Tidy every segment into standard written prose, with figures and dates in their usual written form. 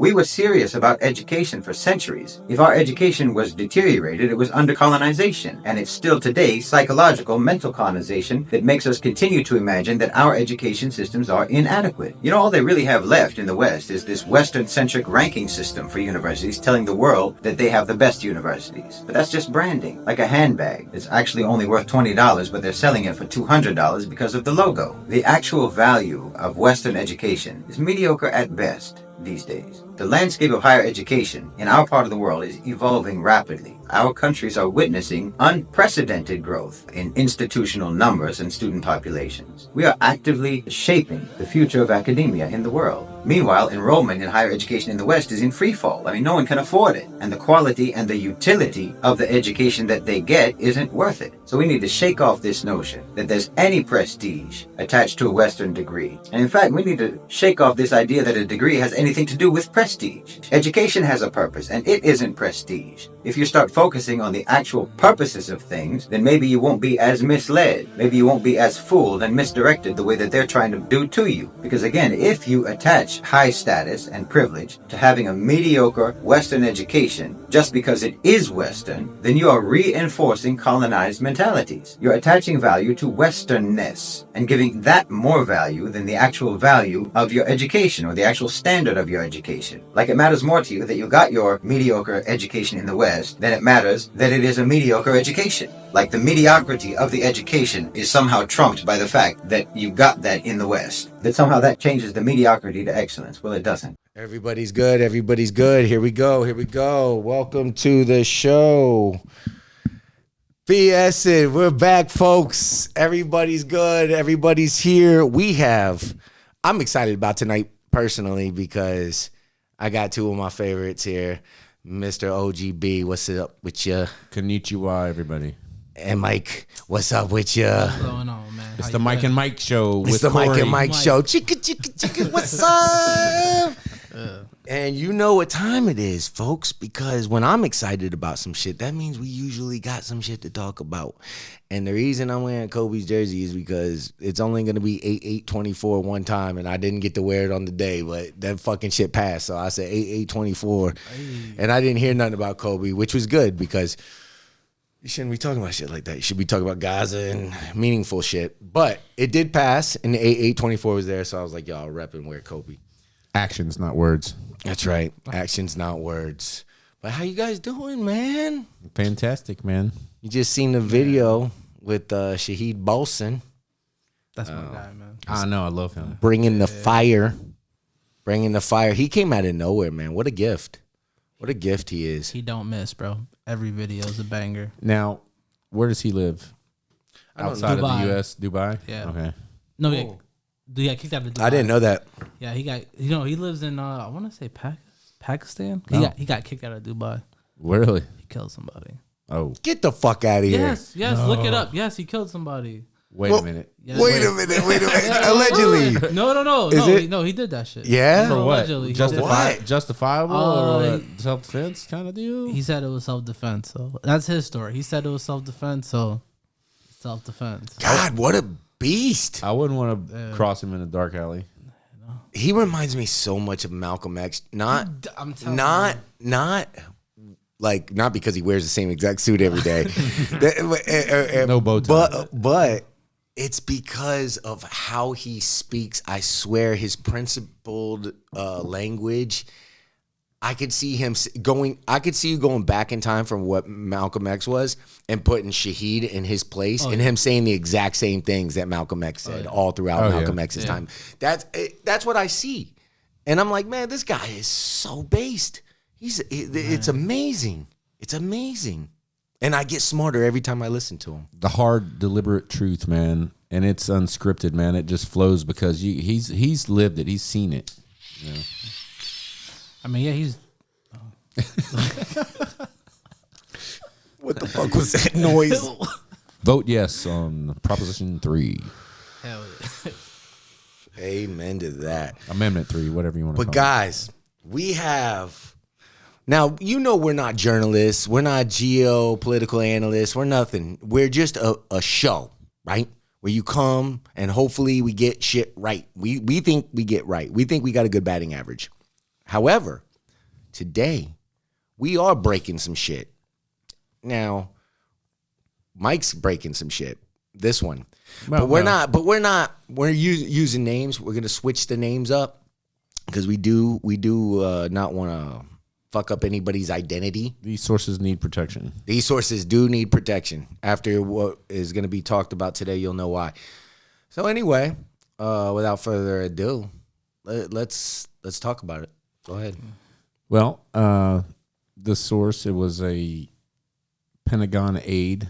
We were serious about education for centuries. If our education was deteriorated, it was under colonization, and it's still today psychological, mental colonization that makes us continue to imagine that our education systems are inadequate. You know, all they really have left in the West is this Western-centric ranking system for universities telling the world that they have the best universities. But that's just branding, like a handbag. It's actually only worth $20, but they're selling it for $200 because of the logo. The actual value of Western education is mediocre at best these days. The landscape of higher education in our part of the world is evolving rapidly. Our countries are witnessing unprecedented growth in institutional numbers and student populations. We are actively shaping the future of academia in the world. Meanwhile, enrollment in higher education in the West is in free fall. I mean, no one can afford it. And the quality and the utility of the education that they get isn't worth it. So we need to shake off this notion that there's any prestige attached to a Western degree. And in fact, we need to shake off this idea that a degree has anything to do with prestige. Education has a purpose, and it isn't prestige. If you start focusing on the actual purposes of things, then maybe you won't be as misled. Maybe you won't be as fooled and misdirected the way that they're trying to do to you. Because again, if you attach high status and privilege to having a mediocre Western education just because it is Western, then you are reinforcing colonized mentalities. You're attaching value to Westernness and giving that more value than the actual value of your education or the actual standard of your education. Like it matters more to you that you got your mediocre education in the West than it matters that it is a mediocre education. Like the mediocrity of the education is somehow trumped by the fact that you got that in the West. That somehow that changes the mediocrity to excellence. Well, it doesn't. Everybody's good. Everybody's good. Here we go. Here we go. Welcome to the show. BS, we're back, folks. Everybody's good. Everybody's here. I'm excited about tonight personally because I got two of my favorites here. Mr. OGB, what's up with you? Konnichiwa, everybody. And Mike, what's up with you? What's going on, man? It's the Mike and Mike show. It's the Mike and Mike show. Chicka, what's up? And you know what time it is, folks, because when I'm excited about some shit, that means we usually got some shit to talk about. And the reason I'm wearing Kobe's jersey is because it's only going to be 8/8/24 one time, and I didn't get to wear it on the day, but that fucking shit passed. So I said 8/8/24, and I didn't hear nothing about Kobe, which was good because you shouldn't be talking about shit like that. You should be talking about Gaza and meaningful shit. But it did pass, and the 8/8/24 was there, so I was like, y'all rep and wear Kobe. Actions, not words. That's right. Actions, not words. But how you guys doing, man? Fantastic, man. You just seen the video with Shahid Bolson. That's my guy, man. I know. I love him. Bringing the fire. Bringing the fire. He came out of nowhere, man. What a gift. What a gift he is. He don't miss, bro. Every video is a banger. Now, where does he live? Outside of the U.S., Dubai? Yeah. Okay. No, he got kicked out of Dubai. I didn't know that. Yeah, he got, he lives in, I want to say Pakistan. No. He got kicked out of Dubai. Really? He killed somebody. Oh. Get the fuck out of here. Yes, no. Look it up. Yes, he killed somebody. Wait a minute. Yes. Wait a minute. Allegedly. No. No, he did that shit. Yeah? For what? Allegedly. Justifiable or self-defense kind of deal? He said it was self-defense. So that's his story. He said it was self-defense, so self-defense. God, what a beast. I wouldn't want to cross him in a dark alley. He reminds me so much of Malcolm X. Not because he wears the same exact suit every day. No bow tie. But it's because of how he speaks. I swear his principled language. I could see him going. I could see you going back in time from what Malcolm X was and putting Shahid in his place and him saying the exact same things that Malcolm X said all throughout Malcolm X's time. That's what I see, and I'm like, man, this guy is so based. It's amazing. It's amazing, and I get smarter every time I listen to him. The hard, deliberate truth, man, and it's unscripted, man. It just flows because he's lived it. He's seen it. You know? I mean, yeah, he's. What the fuck was that noise? Vote yes on Proposition 3. Hell yeah. Amen to that. Amendment 3, whatever you want to call it. But guys, we have. Now, we're not journalists. We're not geopolitical analysts. We're nothing. We're just a show, right? Where you come and hopefully we get shit right. We think we get right. We think we got a good batting average. However, today, we are breaking some shit. Now, Mike's breaking some shit. This one. Well, We're not. We're using names. We're going to switch the names up because we do not want to fuck up anybody's identity. These sources need protection. These sources do need protection. After what is going to be talked about today, you'll know why. So anyway, without further ado, let's talk about it. Go ahead. Well, the source, it was a Pentagon aide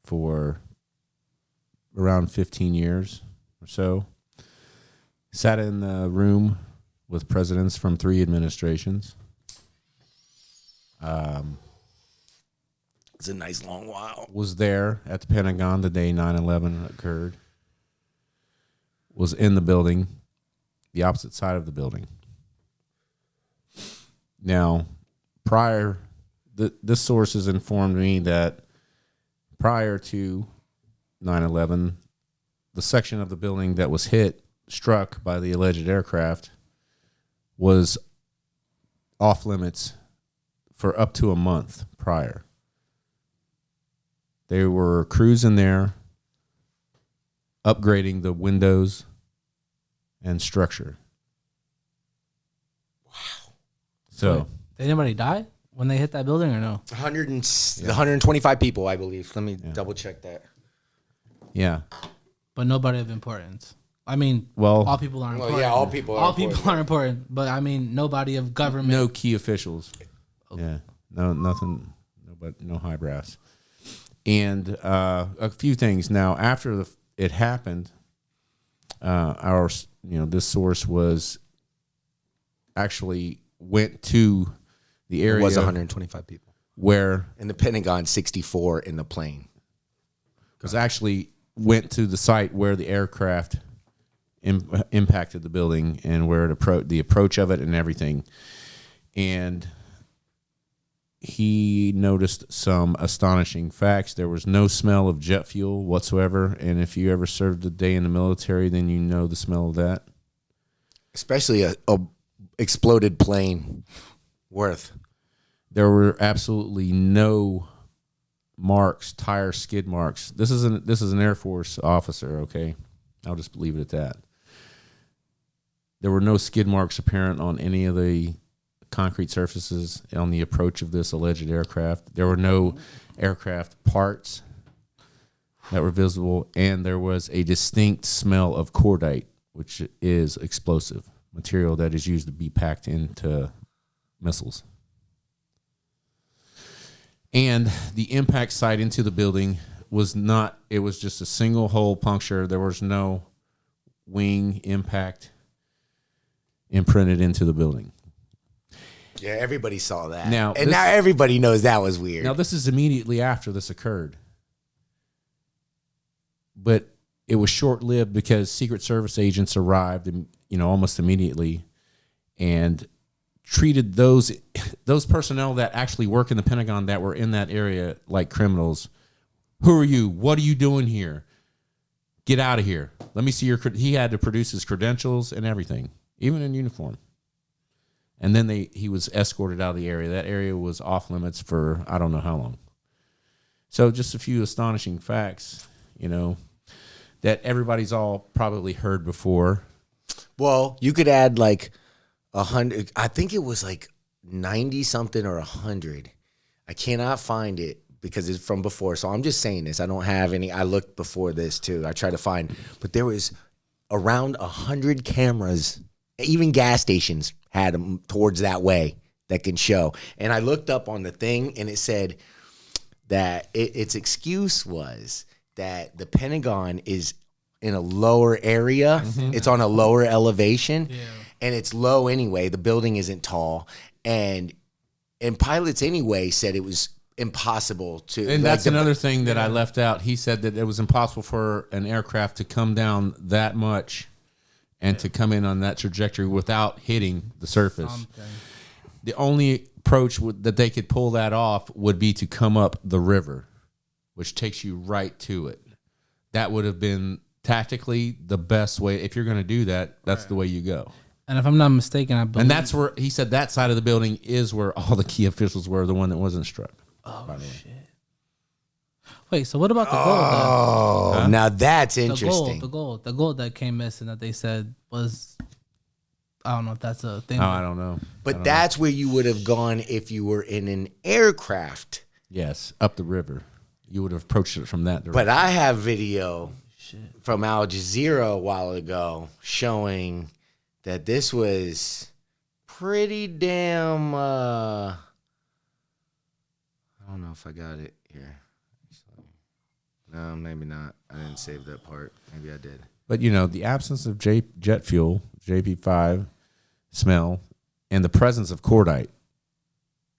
for around 15 years or so. Sat in the room with presidents from 3 administrations. It's a nice long while. Was there at the Pentagon the day 9/11 occurred. Was in the building, the opposite side of the building. Now, this source has informed me that prior to 9/11, the section of the building that was struck by the alleged aircraft was off limits for up to a month prior. They were crews in there upgrading the windows and structure. Wow. So, Wait, did anybody die when they hit that building or no? 125 people, I believe. Let me double check that. yeah. But nobody of importance. I mean, Well, all people aren't important. yeah, all people are important. But I mean, nobody of government. no key officials. Yeah. No, nothing. No high brass. And a few things. Now, after it happened, this source was actually went to the area. It was 125 people. Where in the Pentagon, 64 in the plane. Was actually went to the site where the aircraft impacted the building and where the approach of it and everything. And he noticed some astonishing facts. There was no smell of jet fuel whatsoever. And if you ever served a day in the military, then you know the smell of that. Especially a exploded plane worth. There were absolutely no marks, tire skid marks. This is an Air Force officer, okay? I'll just leave it at that. There were no skid marks apparent on any of the concrete surfaces on the approach of this alleged aircraft. There were no aircraft parts that were visible, and there was a distinct smell of cordite, which is explosive material that is used to be packed into missiles. And the impact site into the building was just a single hole puncture. There was no wing impact imprinted into the building. Yeah, everybody saw that. Now everybody knows that was weird. Now, this is immediately after this occurred. But it was short-lived because Secret Service agents arrived, almost immediately, and treated those personnel that actually work in the Pentagon that were in that area like criminals. Who are you? What are you doing here? Get out of here. Let me see he had to produce his credentials and everything, even in uniform. And then he was escorted out of the area. That area was off limits for I don't know how long. So just a few astonishing facts, that everybody's all probably heard before. Well, you could add like 100. I think it was like 90 something or 100. I cannot find it because it's from before. So I'm just saying this. I don't have any. I looked before this too. I tried to find, but there was around 100 cameras, even gas stations had them towards that way that can show. And I looked up on the thing and it said that its excuse was that the Pentagon is in a lower area. Mm-hmm. It's on a lower elevation. Yeah. And it's low anyway. The building isn't tall. And pilots anyway said it was impossible to. And that's another thing that I left out. He said that it was impossible for an aircraft to come down that much and to come in on that trajectory without hitting the surface. The only approach that they could pull that off would be to come up the river, which takes you right to it. That would have been tactically the best way. If you're going to do that, that's the way you go. And if I'm not mistaken, I believe. And that's where he said that side of the building is where all the key officials were, the one that wasn't struck. Oh, shit. Wait, so what about the gold? Oh, now that's interesting. The gold that came missing that they said was, I don't know if that's a thing. Oh, I don't know. But that's where you would have gone if you were in an aircraft. Yes, up the river. You would have approached it from that direction. But I have video from Al Jazeera a while ago showing that this was pretty damn, I don't know if I got it here. No, maybe not. I didn't save that part. Maybe I did. But, the absence of jet fuel, JP5, smell, and the presence of cordite,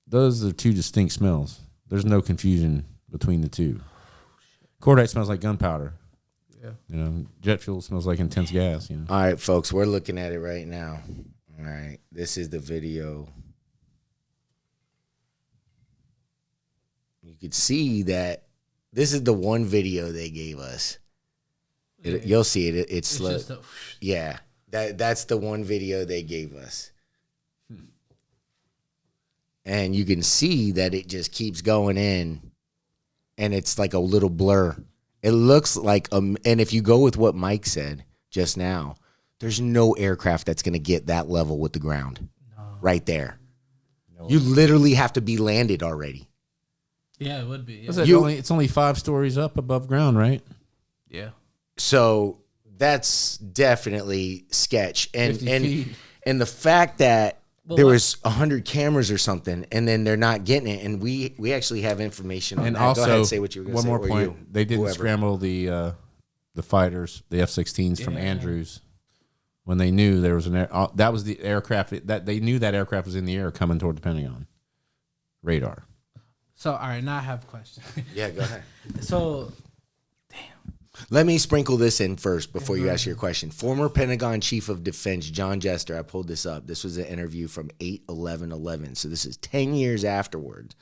those are two distinct smells. There's no confusion between the two. Cordite smells like gunpowder. Yeah. Jet fuel smells like intense gas. All right, folks, we're looking at it right now. All right, this is the video. You could see that this is the one video they gave us. You'll see it. It's slow. Yeah, that's the one video they gave us. And you can see that it just keeps going in, and it's like a little blur. It looks like, and if you go with what Mike said just now, there's no aircraft that's going to get that level with the ground right there. No. You literally have to be landed already. Yeah, it would be. Yeah. It's only 5 stories up above ground, right? Yeah. So that's definitely sketch. And the fact that there was 100 cameras or something, and then they're not getting it, and we actually have information on and that. Also, go ahead and say what you were going to say. One more point. They didn't scramble the fighters, the F-16s from Andrews, when they knew there was that was the aircraft that they knew that aircraft was in the air coming toward the Pentagon radar. So, all right, now I have a question. Yeah, go ahead. So, let me sprinkle this in first before you ask your question. Former Pentagon Chief of Defense John Jester, I pulled this up. This was an interview from 8/11/11. So this is 10 years afterwards.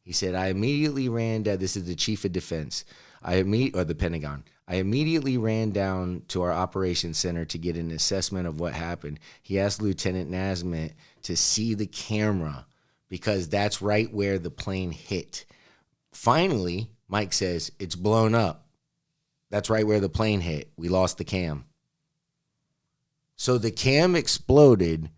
He said, I immediately ran down, this is the Chief of Defense, or the Pentagon. I immediately ran down to our operations center to get an assessment of what happened. He asked Lieutenant Nasmith to see the camera because that's right where the plane hit. Finally, Mike says, it's blown up. That's right where the plane hit. We lost the cam. So the cam exploded,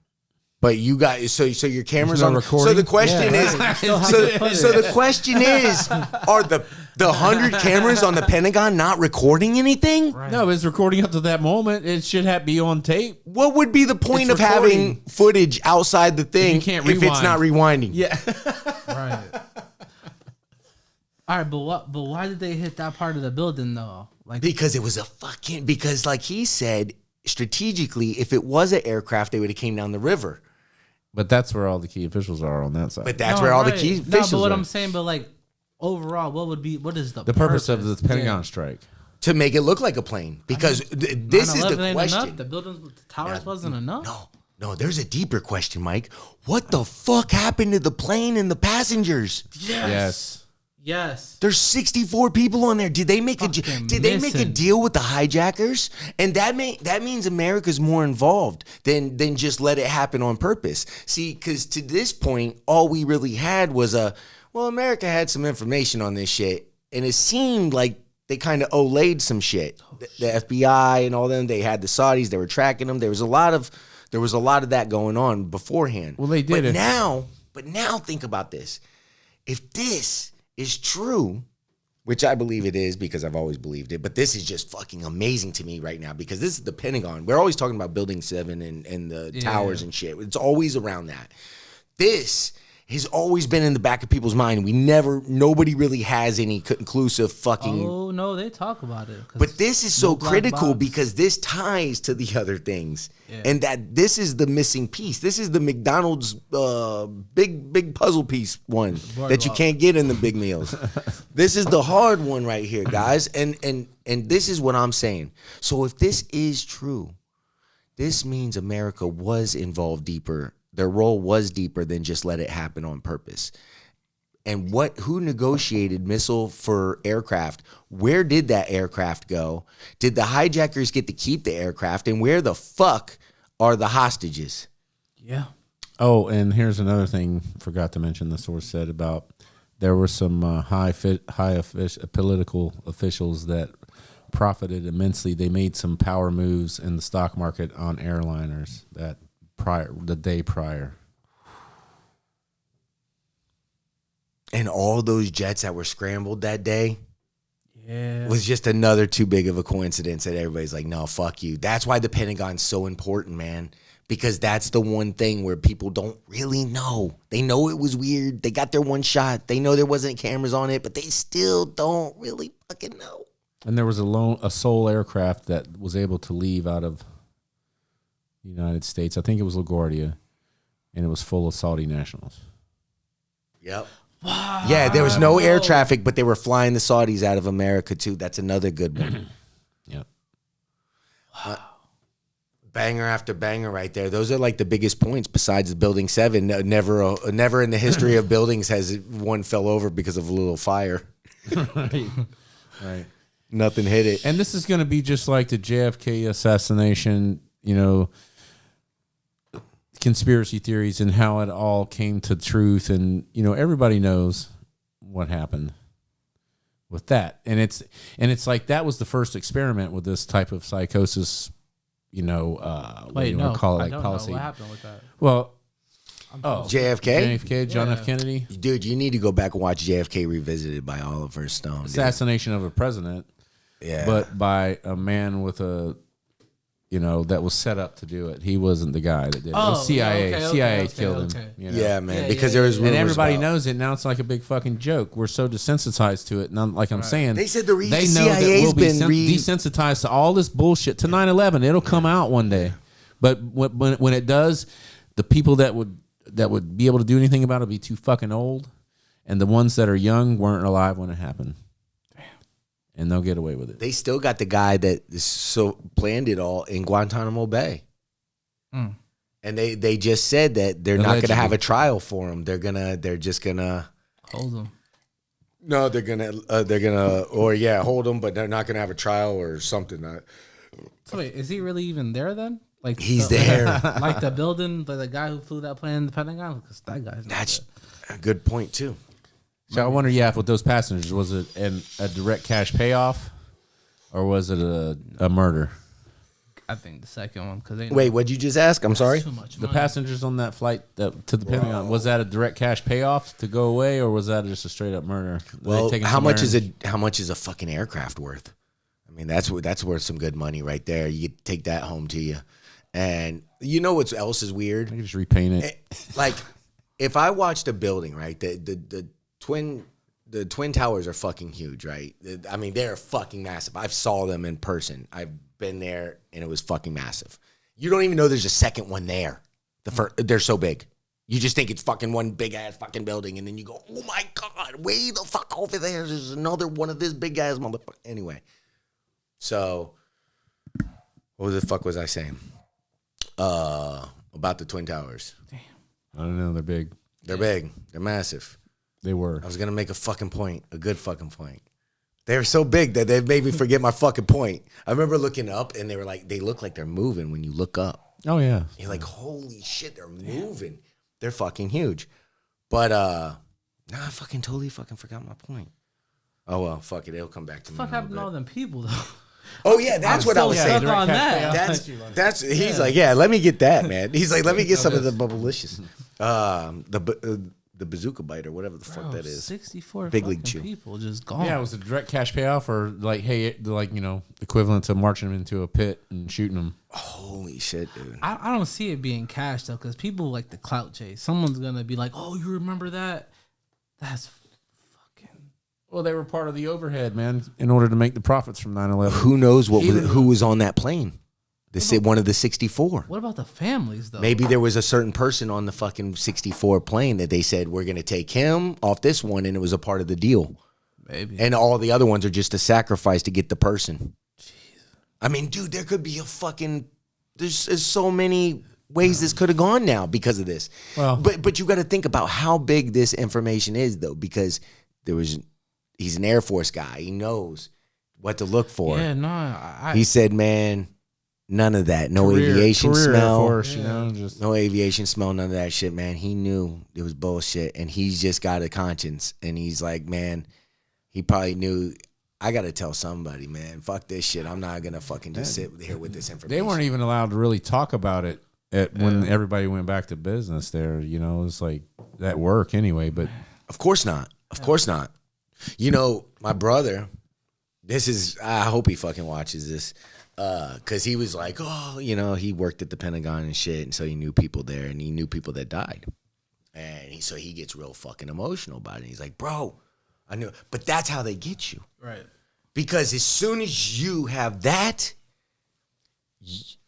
but you got so your camera's on recording. So the question is, so the question is, are the 100 cameras on the Pentagon not recording anything? Right. No, it's recording up to that moment. It should be on tape. What would be the point of having footage outside the thing if it's not rewinding? Yeah. Right. All right, but why did they hit that part of the building though? Because it was because like he said, strategically, if it was an aircraft, they would have came down the river. But that's where all the key officials are on that side. But that's where all the key officials but what I'm saying, overall, what is the purpose of the Pentagon strike? To make it look like a plane. Because this is the question. Enough? The buildings with the towers wasn't enough? No, there's a deeper question, Mike. What the fuck happened to the plane and the passengers? Yes. There's 64 people on there. Did they make a deal with the hijackers? And that means America's more involved than just let it happen on purpose. See, because to this point, all we really had was America had some information on this shit, and it seemed like they kind of olayed some shit. The FBI and all them, they had the Saudis, they were tracking them. There was a lot of that going on beforehand. Well, they did it. But now think about this. If this is true, which I believe it is because I've always believed it, but this is just fucking amazing to me right now because this is the Pentagon. We're always talking about Building 7 and the towers and shit. It's always around that. This has always been in the back of people's mind. Nobody really has any conclusive fucking... Oh, no, they talk about it. But this is so critical because this ties to the other things. Yeah. And that this is the missing piece. This is the McDonald's big puzzle piece one that you can't get in the big meals. This is the hard one right here, guys. And this is what I'm saying. So if this is true, this means America was involved deeper. Their role was deeper than just let it happen on purpose. And who negotiated missile for aircraft? Where did that aircraft go? Did the hijackers get to keep the aircraft? And where the fuck are the hostages. Yeah. Oh, and here's another thing. Forgot to mention. The source said about there were some political officials that profited immensely. They made some power moves in the stock market on airliners the day prior. And all those jets that were scrambled that day Yeah. was just another too big of a coincidence that everybody's like, no, fuck you. That's why the Pentagon's so important, man. Because that's the one thing where people don't really know. They know it was weird. They got their one shot. They know there wasn't cameras on it, but they still don't really fucking know. And there was a sole aircraft that was able to leave out of the United States. I think it was LaGuardia, and it was full of Saudi nationals. Yep. Wow. Yeah, there was no air traffic, but they were flying the Saudis out of America too. That's another good one. Yep. Wow. Banger after banger right there. Those are like the biggest points besides Building 7. Never in the history of buildings has one fell over because of a little fire. Right. Nothing hit it. And this is going to be just like the JFK assassination, conspiracy theories and how it all came to truth. And, everybody knows what happened with that. And it's like that was the first experiment with this type of psychosis, Wait, no, call it, I like don't policy. know what happened with that. Well, JFK? John F. Yeah. Kennedy. Dude, you need to go back and watch JFK Revisited by Oliver Stone. Dude. Assassination of a president. Yeah. But by a man with that was set up to do it. He wasn't the guy that did it. It was CIA. Okay, CIA killed him. Yeah, man. Yeah, because there was rumors and everybody about, knows it now. It's like a big fucking joke. We're so desensitized to it. And like I'm saying, They said the reason they know that CIA's we'll be been desensitized to all this bullshit to 9/11. It'll come out one day, but when it does, the people that would be able to do anything about it will be too fucking old, and the ones that are young weren't alive when it happened. And they'll get away with it. They still got the guy that so planned it all in Guantanamo Bay. Mm. And they just said that they're not going to Allegedly. have a trial for him. They're just gonna Hold him. no, they're gonna hold him, but they're not gonna have a trial or something. So wait, is he really even there then? Like He's there. like the building, like the guy who flew that plane in the Pentagon? Because that guy's not That's there. a good point too. So I wonder, with those passengers, was it a direct cash payoff, or was it a murder? I think the second one. Because Wait, what'd you just ask? I'm sorry. too much The money. passengers on that flight to the Pentagon, was that a direct cash payoff to go away, or was that just a straight up murder? Were they Well, taking how much somewhere is a fucking aircraft worth? I mean, that's worth some good money right there. You get to take that home to you. And you know what else is weird? You just repaint it. Like, if I watched a building, right, the twin towers are fucking huge, right? I mean, they're fucking massive. I've saw them in person. I've been there, and it was fucking massive. You don't even know there's a second one there. They're so big. You just think it's fucking one big ass fucking building, and then you go, oh my God, way the fuck over there. There's another one of this big ass motherfucker. Anyway, so what the fuck was I saying? About the twin towers. I don't know. They're big. They're big. They're massive. They were. I was going to make a good fucking point. They're so big that they made me forget my fucking point. I remember looking up and they look like they're moving when you look up. Oh yeah. You're like, holy shit, they're moving. They're fucking huge. But, I fucking totally fucking forgot my point. Oh, well, fuck it. It'll come back to me. What the fuck happened to all them people though? Oh, yeah, that's what I was saying. Stuck on that. He's like, yeah, let me get that, man. He's like, let me get some of the bubblicious. The bazooka bite or whatever the fuck that is. 64 Big league fucking chew. people just gone. Yeah, it was a direct cash payoff, or like, hey, equivalent to marching them into a pit and shooting them. Holy shit, dude. I don't see it being cash though, because people like the clout chase. Someone's gonna be like, "Oh, you remember that? That's fucking." Well, they were part of the overhead, man, in order to make the profits from 9/11. Who knows who was on that plane? One of the 64. What about the families though? Maybe there was a certain person on the fucking 64 plane that they said, we're going to take him off this one, and it was a part of the deal. Maybe. And all the other ones are just a sacrifice to get the person. Jeez. I mean, dude, there could be there's so many ways this could have gone now because of this. Well, but you got to think about how big this information is, though, because he's an Air Force guy. He knows what to look for. Yeah, no, He said, man, None of that. No career aviation Air smell. Force, you know, just No aviation smell, none of that shit, man. He knew it was bullshit, and he's just got a conscience. And he's like, man, he probably knew, I got to tell somebody, man. Fuck this shit. I'm not going to fucking just sit here with this information. they weren't even allowed to really talk about it when everybody went back to business there. You know, it's like that work anyway. But Of course not. Of course not. You know, my brother, I hope he fucking watches this. Because he was like, oh, you know, he worked at the Pentagon and shit, and so he knew people there, and he knew people that died. And so he gets real fucking emotional about it. He's like, bro, I knew. But that's how they get you. Right. Because as soon as you have that,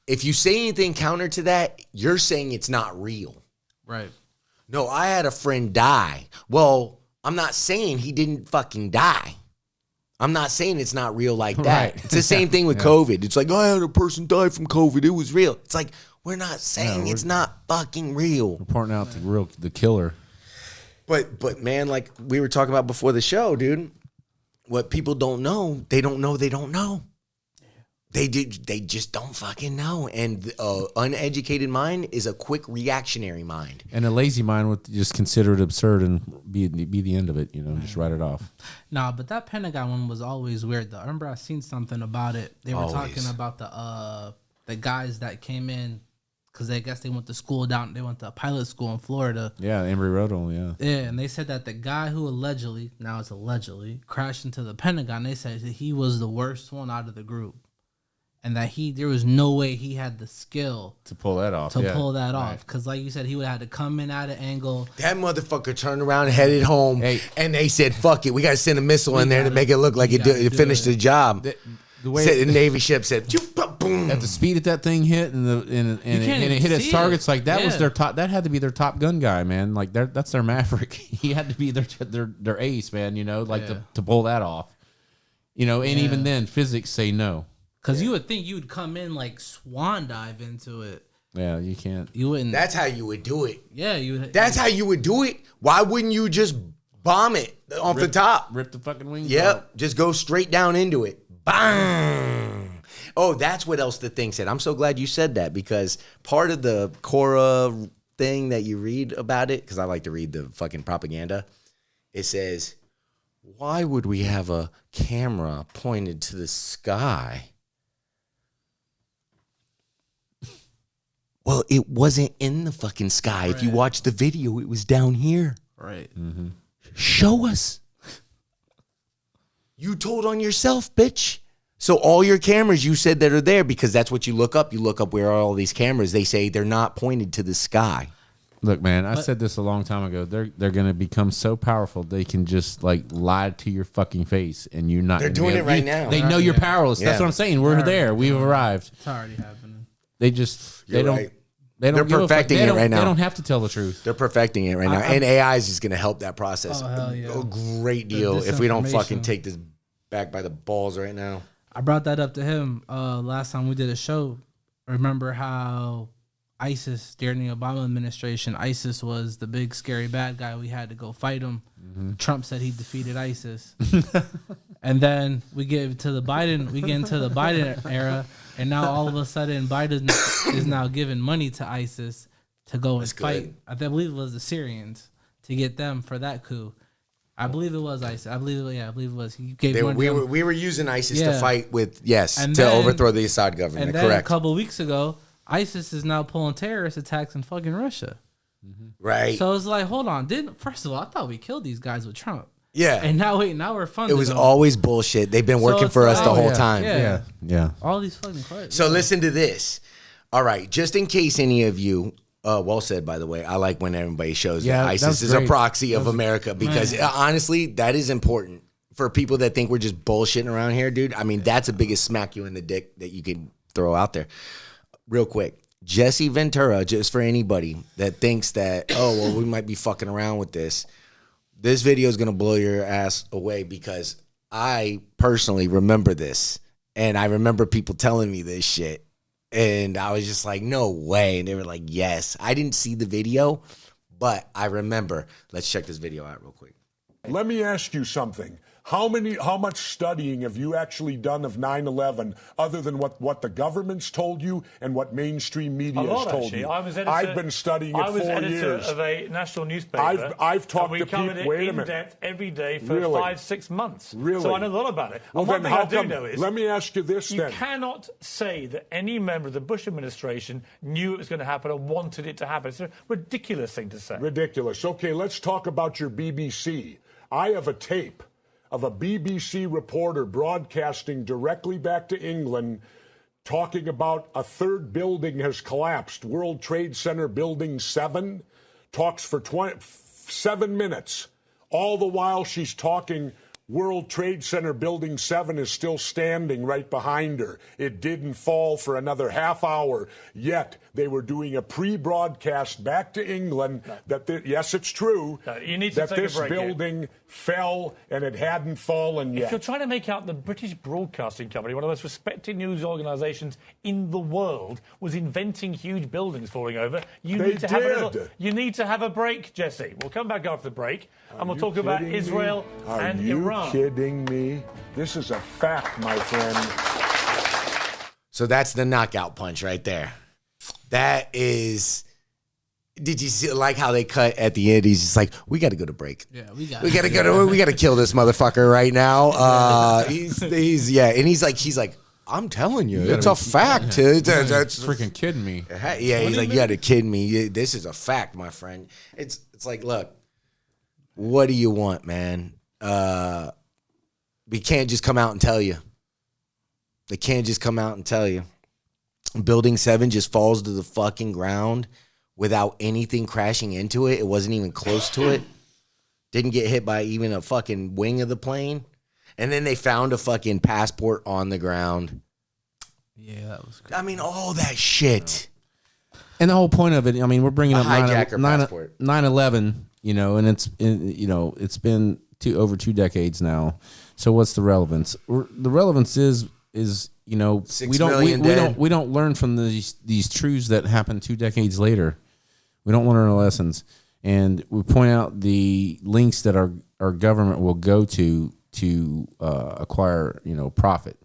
if you say anything counter to that, you're saying it's not real. Right. No, I had a friend die. Well, I'm not saying he didn't fucking die. I'm not saying it's not real like that. Right. It's the same thing with COVID. It's like, I had a person die from COVID. It was real. It's like, we're not saying it's not fucking real. we're pointing out the killer. But man, like we were talking about before the show, dude, what people don't know, they don't know they don't know. They just don't fucking know. And uneducated mind is a quick reactionary mind. And a lazy mind would just consider it absurd and be the end of it, you know, just write it off. Nah, but that Pentagon one was always weird though. I remember I seen something about it. They were Always. talking about the guys that came in because I guess they went to school down. They went to a pilot school in Florida. Yeah, Embry-Riddle, yeah. Yeah, and they said that the guy who allegedly crashed into the Pentagon. They said that he was the worst one out of the group. And that there was no way he had the skill To pull that off. to pull that off. Because like you said, he would have had to come in at an angle. That motherfucker turned around, headed home, Hey. and they said, fuck it, we got to send a missile in there to gotta- make it look like we gotta it do finished it. the job. The way Said the Navy ship said, boom. at the speed that that thing hit and can't it even hit its see targets, it. like that was Yeah. their top. That had to be their top gun guy, man. Like that's their maverick. He had to be their ace, man. You know, like Yeah. to pull that off. You know, and even then, physics say no. Because you would think you would come in like swan dive into it. Yeah, you can't. You wouldn't. That's how you would do it. Yeah, you would. That's how you would do it. Why wouldn't you just bomb it off the top? Rip the fucking wings. Yep. off. Just go straight down into it. Bang. Oh, that's what else the thing said. I'm so glad you said that because part of the Cora thing that you read about it, because I like to read the fucking propaganda, it says, why would we have a camera pointed to the sky? Well, it wasn't in the fucking sky. If you watch the video, it was down here. Right. Show us. You told on yourself, bitch. So all your cameras you said that are there, because that's what you look up. You look up where are all these cameras. They say they're not pointed to the sky. Look, man, I said this a long time ago. They're gonna become so powerful they can just like lie to your fucking face, and you're not. They're gonna be doing able- it right now. They know you're powerless. That's Yeah. what I'm saying. We're there. We've arrived. It's already happening. They just You're they don't. right. They don't. They're give a fuck. perfecting They it don't- right now. They don't have to tell the truth. They're perfecting it right now. And AI is just going to help that process Oh, hell yeah. a great deal if we don't fucking disinformation. take this back by the balls right now. I brought that up to him last time we did a show. Remember how ISIS, during the Obama administration, ISIS was the big scary bad guy. We had to go fight him. Trump said he defeated ISIS. And then we get into the Biden era, and now all of a sudden Biden is now giving money to ISIS to go and fight. good. I believe it was the Syrians to get them for that coup. I believe it was ISIS. I believe it was. He gave money to them. We were using ISIS to Yeah. fight with, And to then- overthrow the Assad government. And then Correct. a couple weeks ago, ISIS is now pulling terrorist attacks in fucking Russia. Right. So it's like, hold on. First of all, I thought we killed these guys with Trump. yeah. And now we're funding It was them. always bullshit. They've been working it's for us like- the Oh, whole yeah. time. Yeah. Yeah. all these fucking questions. So listen to this. All right, just in case any of you, well said, by the way. I like when everybody shows Yeah, that that ISIS was is a great. proxy of America because honestly, that is important for people that think we're just bullshitting around here, dude. I mean, that's the biggest smack you in the dick that you can throw out there. Real quick, Jesse Ventura, just for anybody that thinks that, oh, well, we might be fucking around with this. This video is going to blow your ass away because I personally remember this. And I remember people telling me this shit. And I was just like, no way. And they were like, yes. I didn't see the video, but I remember. Let's check this video out real quick. Let me ask you something. How much studying have you actually done of 9/11 other than what the government's told you and what mainstream media has told actually. you? I've been studying it 4 years. I was editor of a national newspaper. I've talked to people. Wait a minute. In depth every day for Really? 5-6 months. Really? So I know a lot about it. Well, and one then thing how I do come? know is Let me ask you this. You then cannot say that any member of the Bush administration knew it was going to happen or wanted it to happen. It's a ridiculous thing to say. Ridiculous. Okay, let's talk about your BBC. I have a tape of a BBC reporter broadcasting directly back to England talking about a third building has collapsed. World Trade Center Building 7 talks for 7 minutes. All the while she's talking, World Trade Center Building 7 is still standing right behind her. It didn't fall for another half hour. Yet they were doing a pre-broadcast back to England yes, it's true, you need to that take this a break building fell and it hadn't fallen yet. If you're trying to make out the British Broadcasting Company, one of the most respected news organisations in the world, was inventing huge buildings falling over, you need to have a break, Jesse. We'll come back after the break and we'll talk about Israel and Iran. Are you kidding me? This is a fact, my friend. So that's the knockout punch right there. That is. Did you see like how they cut at the end? He's just like, we got to go to break. Yeah, we got to kill this motherfucker right now. He's like, I'm telling you, it's a fact. That's freaking kidding me. Yeah, he's like, you got to kid me. This is a fact, my friend. It's like, look, what do you want, man? We can't just come out and tell you. They can't just come out and tell you. Building 7 just falls to the fucking ground without anything crashing into it. It wasn't even close to it. Didn't get hit by even a fucking wing of the plane. And then they found a fucking passport on the ground. Yeah, that was crazy. I mean, all that shit. And the whole point of it, I mean, we're bringing up hijacker passport. 9/11, and it's been over 2 decades now. So what's the relevance? The relevance is we don't learn from these truths that happened 2 decades later. We don't learn our lessons, and we point out the links that our government will go to acquire profit.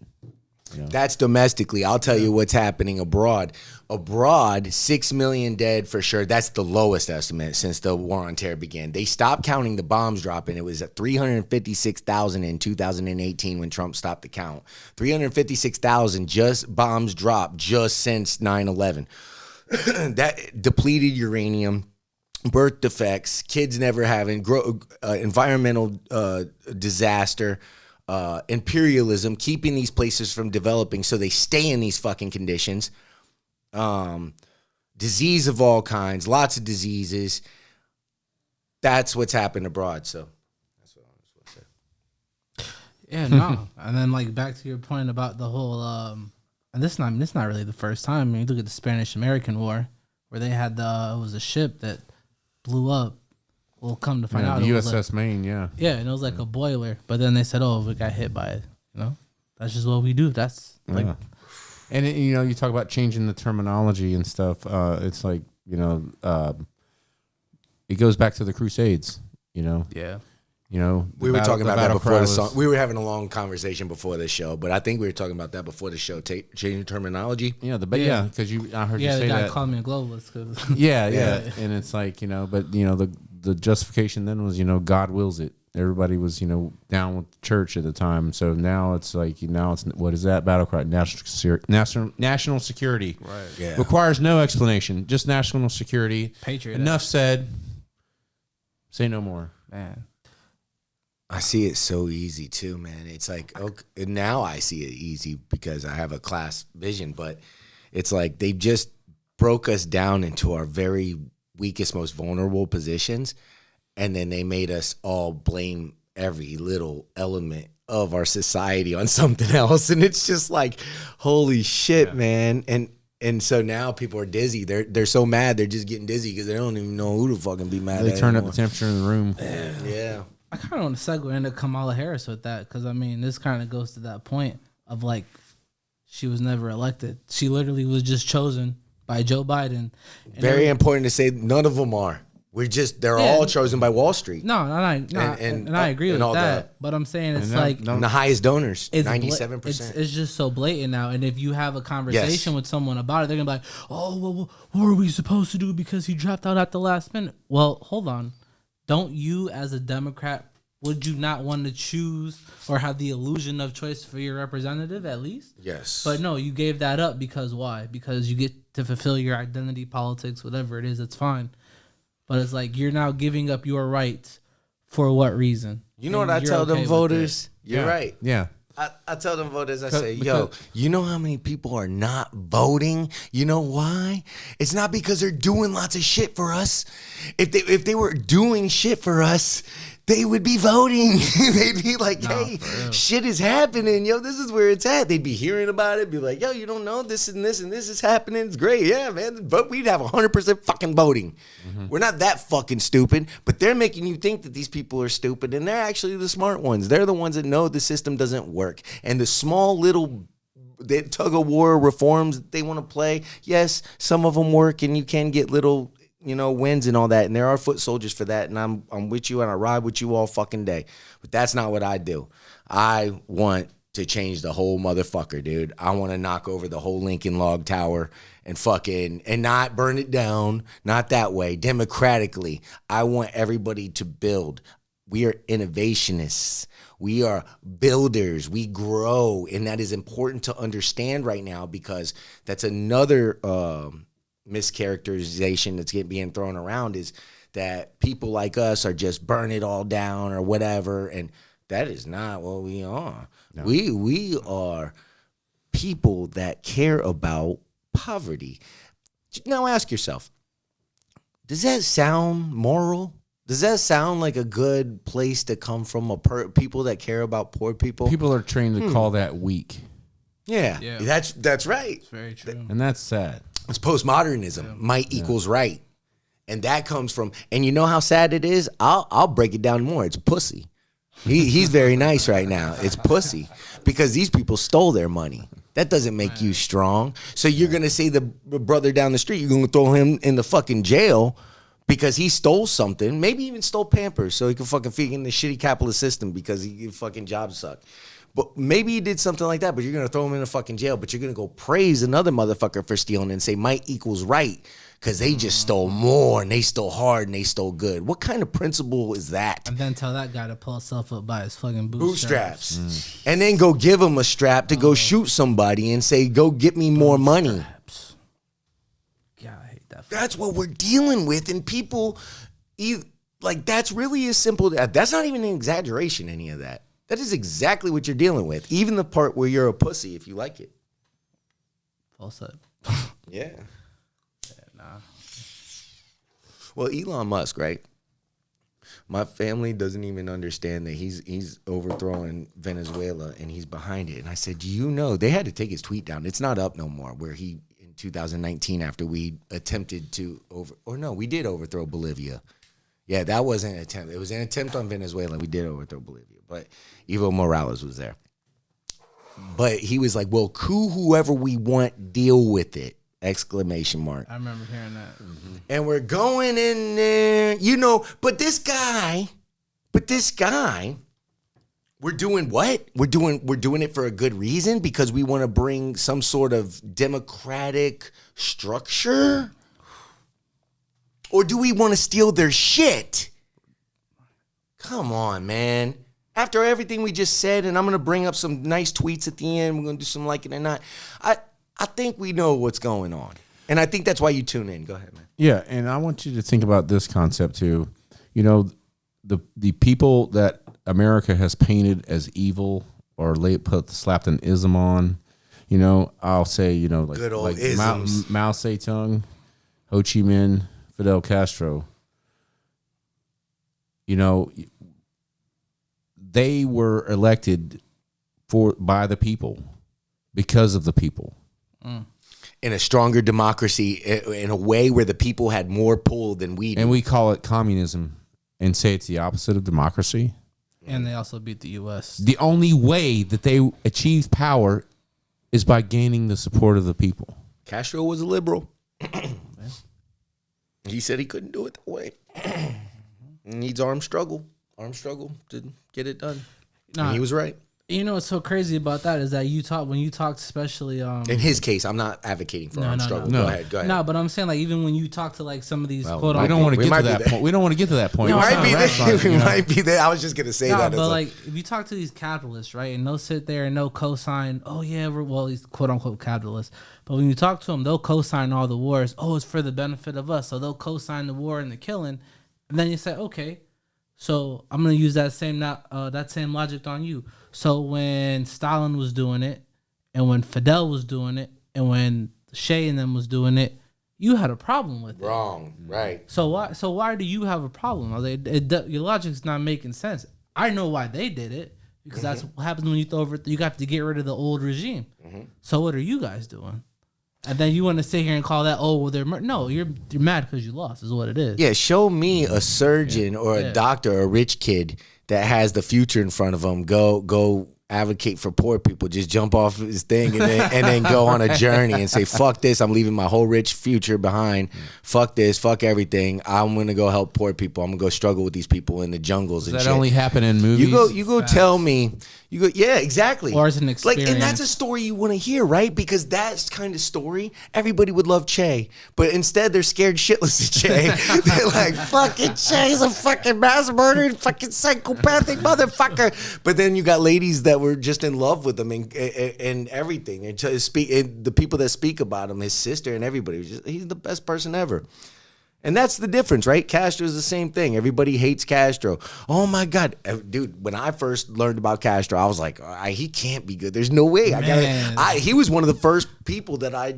That's domestically. I'll tell you what's happening abroad. Abroad, 6 million dead for sure. That's the lowest estimate since the War on Terror began. They stopped counting the bombs dropping. It was at 356,000 in 2018 when Trump stopped the count. 356,000 just bombs dropped just since 9/11. That depleted uranium, birth defects, kids never having, environmental disaster, imperialism, keeping these places from developing so they stay in these fucking conditions. Disease of all kinds, lots of diseases. That's what's happened abroad. So that's what I was going to say. Yeah, no. And then like back to your point about the whole and this is not really the first time. I mean, look at the Spanish-American War where they had it was a ship that blew up. We'll come to find out the it was USS Maine, yeah. Yeah, and it was like a boiler, but then they said, "Oh, we got hit by it." That's just what we do. That's like, and you talk about changing the terminology and stuff. It's like it goes back to the Crusades. yeah. We were talking about that before the song. We were having a long conversation before the show, but I think we were talking about that before the show. Changing terminology. Yeah, because I heard you say the guy that. called me a globalist. Cause Yeah, and it's like but the justification then was God wills it. Everybody was down with the church at the time, so now it's like it's what is that battle cry? National security. Right. Yeah. Requires no explanation, just national security. Patriot. Enough said. Say no more. Man. I see it so easy too, man. It's like, okay, now I see it easy because I have a class vision, but it's like they just broke us down into our very weakest, most vulnerable positions, and then they made us all blame every little element of our society on something else, and it's just like, holy shit, man. And so now people are dizzy. They're so mad they're just getting dizzy because they don't even know who to fucking be mad at. They turn up the temperature in the room. Yeah. I kind of want to segue into Kamala Harris with that because, I mean, this kind of goes to that point of, like, she was never elected. She literally was just chosen by Joe Biden. Very important to say none of them are. They're all chosen by Wall Street. No, and I agree with that. But I'm saying it's like and the highest donors, 97%. It's just so blatant now. And if you have a conversation with someone about it, they're gonna be like, "Oh, well, what are we supposed to do because he dropped out at the last minute?" Well, hold on. Don't you, as a Democrat, would you not want to choose or have the illusion of choice for your representative at least? Yes. But no, you gave that up because why? Because you get to fulfill your identity politics, whatever it is. It's fine. But it's like you're now giving up your rights for what reason? You know what I tell them voters? You're right. Yeah. I tell them voters, I say, yo, you know how many people are not voting? You know why? It's not because they're doing lots of shit for us. If they were doing shit for us, they would be voting. They'd be like, hey, shit is happening. Yo, this is where it's at. They'd be hearing about it. Be like, yo, you don't know this and this and this is happening. It's great. Yeah, man. But we'd have 100% fucking voting. Mm-hmm. We're not that fucking stupid, but they're making you think that these people are stupid, and they're actually the smart ones. They're the ones that know the system doesn't work. And the small little tug-of-war reforms that they want to play, yes, some of them work, and you can get little wins and all that, and there are foot soldiers for that, and I'm with you, and I ride with you all fucking day. But that's not what I do. I want to change the whole motherfucker, dude. I want to knock over the whole Lincoln Log Tower and not burn it down, not that way, democratically. I want everybody to build. We are innovationists. We are builders. We grow, and that is important to understand right now, because that's another mischaracterization that's being thrown around, is that people like us are just burn it all down or whatever, and that is not what we are. No. We are people that care about poverty. Now ask yourself, does that sound moral? Does that sound like a good place to come from, people that care about poor people? People are trained to call that weak. Yeah. That's right. It's very true. And that's sad. It's postmodernism. Yeah. Might equals right. And that comes from, and you know how sad it is? I'll break it down more. It's pussy. He's very nice right now. It's pussy. Because these people stole their money. That doesn't make you strong. So you're going to say the brother down the street, you're going to throw him in the fucking jail because he stole something. Maybe even stole Pampers so he can fucking feed in the shitty capitalist system because he fucking jobs suck. But maybe he did something like that, but you're going to throw him in a fucking jail, but you're going to go praise another motherfucker for stealing and say might equals right because they just stole more and they stole hard and they stole good. What kind of principle is that? And then tell that guy to pull himself up by his fucking bootstraps. And then go give him a strap to go shoot somebody and say, go get me more money. Yeah, I hate that. That's what we're dealing with. And people, that's really as simple. That's not even an exaggeration, any of that. That is exactly what you're dealing with. Even the part where you're a pussy if you like it. False up. Yeah. Nah. Well, Elon Musk, right? My family doesn't even understand that he's overthrowing Venezuela and he's behind it. And I said, they had to take his tweet down. It's not up no more, where he, in 2019, after we attempted to we did overthrow Bolivia. Yeah, that wasn't an attempt. It was an attempt on Venezuela. We did overthrow Bolivia, but Evo Morales was there. But he was like, well, coup whoever we want, deal with it, ! I remember hearing that. Mm-hmm. And we're going in there, but this guy, we're doing what? We're doing it for a good reason because we want to bring some sort of democratic structure? Or do we want to steal their shit? Come on, man. After everything we just said, and I'm going to bring up some nice tweets at the end. We're going to do some like it or not. I think we know what's going on. And I think that's why you tune in. Go ahead, man. Yeah, and I want you to think about this concept too. The people that America has painted as evil or slapped an ism on, I'll say, good old isms. Mao Zedong, Ho Chi Minh, Fidel Castro, they were elected by the people, because of the people. In a stronger democracy, in a way where the people had more pull than we do. And we call it communism and say it's the opposite of democracy. And they also beat the U.S. The only way that they achieved power is by gaining the support of the people. Castro was a liberal. He said he couldn't do it that way. Needs armed struggle to get it done. Nah, and he was right. You know what's so crazy about that is that when you talk, especially in his case, I'm not advocating for armed struggle. No. Go ahead. No, but I'm saying like even when you talk to like some of these quote we unquote, don't want to get to that point. We don't want to get to that point. We might be there. I was just gonna say that. But like if you talk to these capitalists, right, and they'll sit there and they'll co-sign, oh yeah, well these quote unquote capitalists. But when you talk to them, they'll co-sign all the wars. Oh, it's for the benefit of us. So they'll co-sign the war and the killing, and then you say, okay, so I'm gonna use that same logic on you. So when Stalin was doing it, and when Fidel was doing it, and when Che and them was doing it, you had a problem with it. Wrong, right? So why do you have a problem? Your logic's not making sense. I know why they did it because that's what happens when you throw over. You got to get rid of the old regime. So what are you guys doing? And then you want to sit here and call that, oh, well, no, you're mad because you lost, is what it is. Yeah, show me a surgeon or a doctor or a rich kid that has the future in front of them. Go advocate for poor people. Just jump off his thing and then go on a journey and say, fuck this, I'm leaving my whole rich future behind. Fuck this, fuck everything. I'm going to go help poor people. I'm going to go struggle with these people in the jungles and shit. Does that only happen in movies? You go tell me. Yeah, exactly. Or as an experience. And that's a story you want to hear, right? Because that's kind of story everybody would love Che. But instead, they're scared shitless of Che. They're like, fucking Che's a fucking mass murdering, fucking psychopathic motherfucker. But then you got ladies that were just in love with him and everything. And the people that speak about him, his sister and everybody, he's the best person ever. And that's the difference, right? Castro's the same thing. Everybody hates Castro. Oh, my God. Dude, when I first learned about Castro, I was like, he can't be good. There's no way. He was one of the first people that I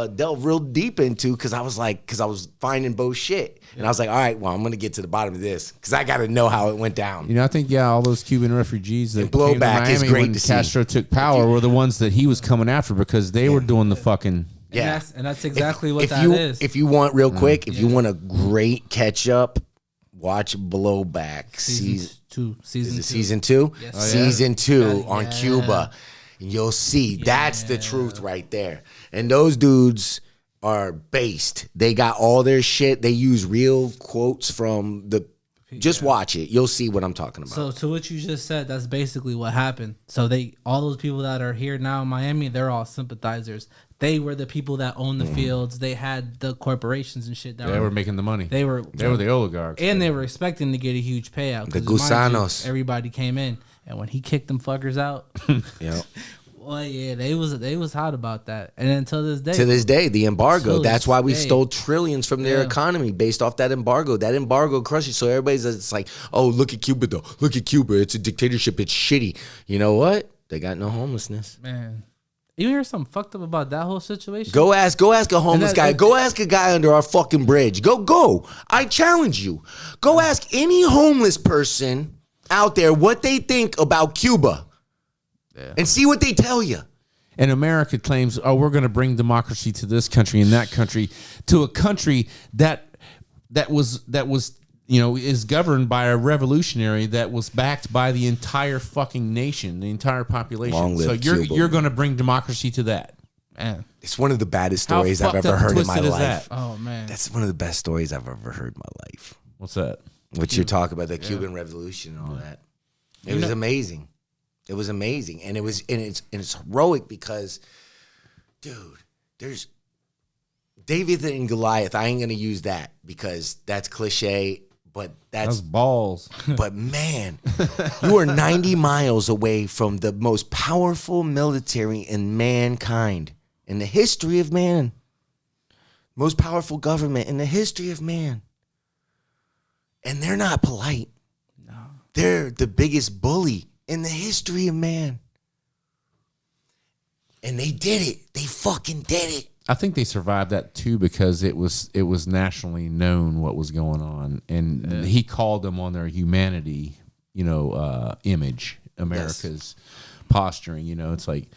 delved real deep into because I was finding both shit. And I was like, all right, well, I'm going to get to the bottom of this because I got to know how it went down. You know, I think, all those Cuban refugees that blowback came to Miami is great when to see. Castro took power were the ones that he was coming after because they were doing the fucking... Yeah, and that's exactly what that is. If you want real quick, if you want a great catch up, watch Blowback season 2. Season 2? Yes. Season 2 on Cuba. And you'll see that's the truth right there. And those dudes are based. They got all their shit. They use real quotes from the. Just watch it. You'll see what I'm talking about. So to what you just said, that's basically what happened. So all those people that are here now in Miami, they're all sympathizers. They were the people that owned the fields. They had the corporations and shit. They were making the money. They were the oligarchs. And they were expecting to get a huge payout. The gusanos. Everybody came in. And when he kicked them fuckers out, well, yeah, they was hot about that. And until this day. To this day, the embargo. That's why we stole trillions from their economy based off that embargo. That embargo crushed it. So everybody's it's like, oh, look at Cuba, though. Look at Cuba. It's a dictatorship. It's shitty. You know what? They got no homelessness. Man. You hear something fucked up about that whole situation? Go ask a homeless guy. Go ask a guy under our fucking bridge. Go. I challenge you. Go ask any homeless person out there what they think about Cuba. Yeah. And see what they tell you. And America claims, oh, we're going to bring democracy to this country and that country, to a country that was is governed by a revolutionary that was backed by the entire fucking nation, the entire population. So you're going to bring democracy to that. Man. It's one of the baddest stories I've ever heard in my life. Oh man, that's one of the best stories I've ever heard in my life. What's that? What you're talking about, the Cuban Revolution and all that. It was amazing. It was amazing, and it's heroic because, dude, there's David and Goliath. I ain't gonna use that because that's cliche. But that's balls. But man, you are 90 miles away from the most powerful military in mankind, in the history of man. Most powerful government in the history of man. And they're not polite. No. They're the biggest bully in the history of man. And they did it. They fucking did it. I think they survived that too because it was nationally known what was going on, and he called them on their humanity, image, America's posturing. It's like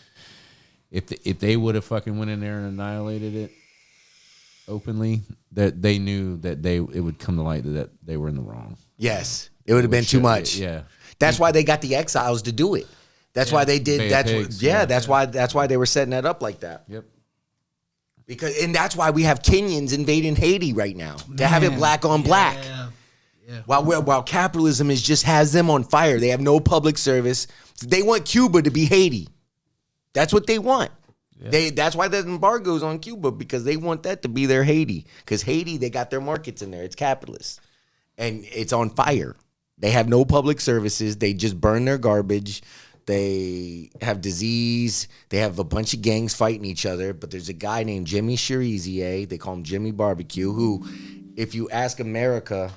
if they would have fucking went in there and annihilated it openly, that they knew that it would come to light that they were in the wrong. Yes, it would have been too much. Yeah, that's why they got the exiles to do it. That's why they did. That's why they were setting that up like that. Yep. And that's why we have Kenyans invading Haiti right now. To have it black on black. Yeah. While capitalism has them on fire. They have no public service. They want Cuba to be Haiti. That's what they want. Yeah. That's why there's embargoes on Cuba, because they want that to be their Haiti. Because Haiti, they got their markets in there. It's capitalist. And it's on fire. They have no public services. They just burn their garbage. They have disease. They have a bunch of gangs fighting each other. But there's a guy named Jimmy Cherizier. They call him Jimmy Barbecue, who, if you ask America,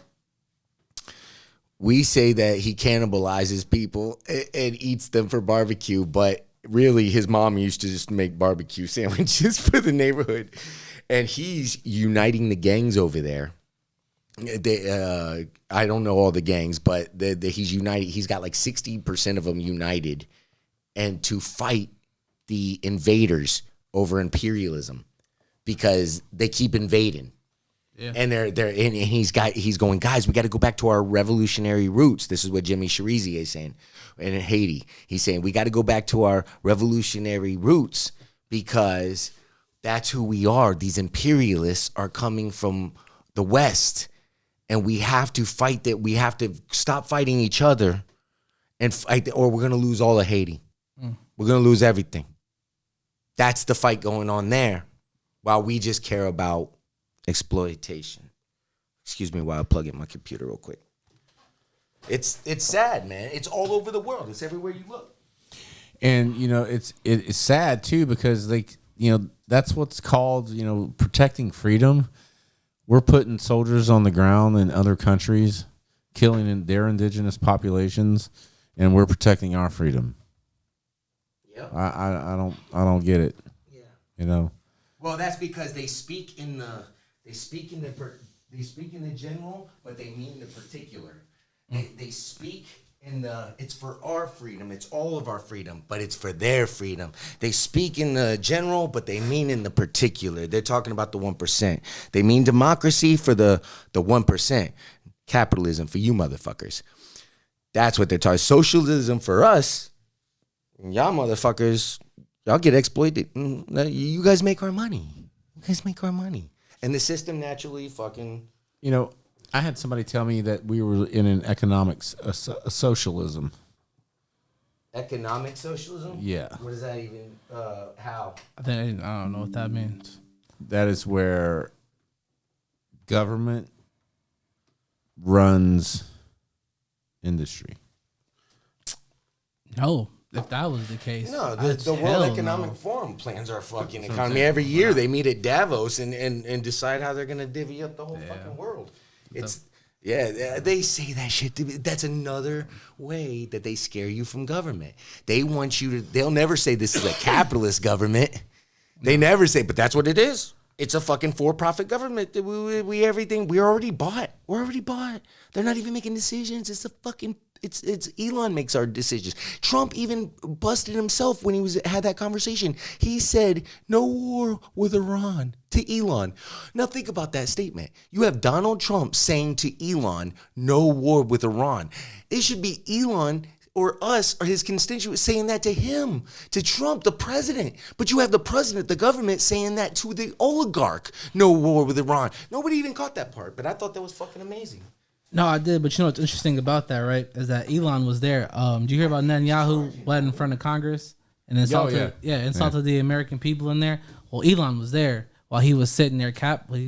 we say that he cannibalizes people and eats them for barbecue. But really, his mom used to just make barbecue sandwiches for the neighborhood. And he's uniting the gangs over there. I don't know all the gangs, but he's united. He's got like 60% of them united, and to fight the invaders over imperialism, because they keep invading. Yeah. And he's going, guys, we got to go back to our revolutionary roots. This is what Jimmy Cherizier is saying. And in Haiti, he's saying we got to go back to our revolutionary roots, because that's who we are. These imperialists are coming from the West. And we have to fight that. We have to stop fighting each other and fight, or we're going to lose all of Haiti. We're going to lose everything. That's the fight going on there, while we just care about exploitation. Excuse me while I plug in my computer real quick. It's sad, man. It's all over the world. It's everywhere you look. And, it's sad, too, because, that's what's called, protecting freedom. We're putting soldiers on the ground in other countries, killing their indigenous populations, and we're protecting our freedom. Yep. I don't get it. Yeah. Well, that's because they speak in the general, but they mean the particular. They speak it's for our freedom. It's all of our freedom, but it's for their freedom. They speak in the general, but they mean in the particular. They're talking about the 1%. They mean democracy for the 1%. Capitalism for you motherfuckers. That's what they're talking. Socialism for us. Y'all motherfuckers, y'all get exploited. You guys make our money. And the system naturally fucking... I had somebody tell me that we were in an economics socialism. Economic socialism? Yeah. What does that even, how? I don't know what that means. That is where government runs industry. No, if that was the case. No, the World Economic Forum plans our fucking economy. Every year they meet at Davos and decide how they're going to divvy up the whole fucking world. They say that shit. That's another way that they scare you from government. They want you to. They'll never say this is a capitalist government. They never say, but that's what it is. It's a fucking for-profit government. We everything. We're already bought. They're not even making decisions. It's a fucking. It's Elon makes our decisions. Trump even busted himself when he had that conversation. He said, no war with Iran to Elon. Now think about that statement. You have Donald Trump saying to Elon, no war with Iran. It should be Elon or us or his constituents saying that to him, to Trump, the president. But you have the president, the government, saying that to the oligarch, no war with Iran. Nobody even caught that part, but I thought that was fucking amazing. No, I did, but you know what's interesting about that, right? Is that Elon was there. Did you hear about Netanyahu led in front of Congress and insulted the American people in there? Well, Elon was there while he was sitting there, clapping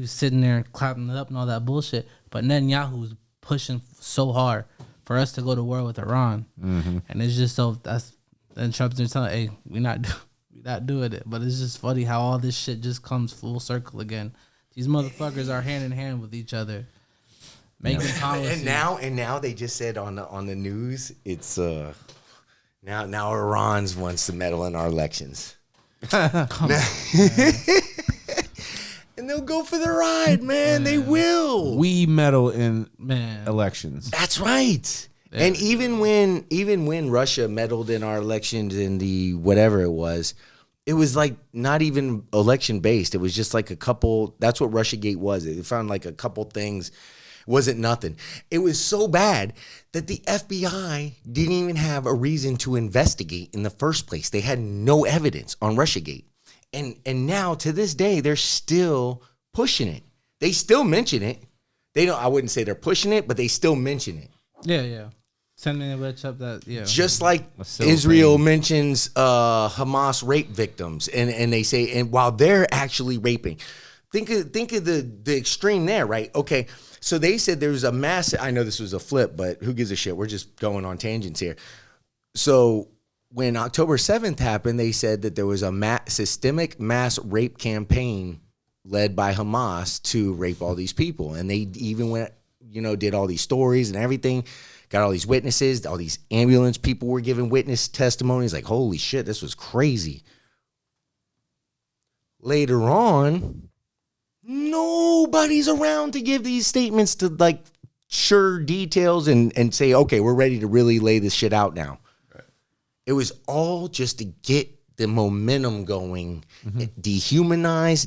it up and all that bullshit. But Netanyahu was pushing so hard for us to go to war with Iran, and it's just then Trump's there telling, "Hey, we're not doing it." But it's just funny how all this shit just comes full circle again. These motherfuckers are hand in hand with each other. Making policy. And now they just said on the news, it's now Iran wants to meddle in our elections. Come on, and they'll go for the ride, man. They will. We meddle in elections. That's right. Yeah. And even when Russia meddled in our elections in the whatever it was like not even election based. It was just like a couple. That's what Russiagate was. They found like a couple things. Wasn't nothing. It was so bad that the FBI didn't even have a reason to investigate in the first place. They had no evidence on Russiagate. And now to this day, they're still pushing it. They still mention it. They don't. I wouldn't say they're pushing it, but they still mention it. Yeah. Sending a bitch up that, Just like Israel mentions Hamas rape victims, and they say, and while they're actually raping, think of the extreme there, right? Okay, so they said there was a massive. I know this was a flip, but who gives a shit? We're just going on tangents here. So when October 7th happened, they said that there was a systemic mass rape campaign led by Hamas to rape all these people, and they even went, did all these stories and everything. Got all these witnesses, all these ambulance people were giving witness testimonies. Like, holy shit, this was crazy. Later on, nobody's around to give these statements to like sure details and say, okay, we're ready to really lay this shit out now. Right. It was all just to get the momentum going, dehumanize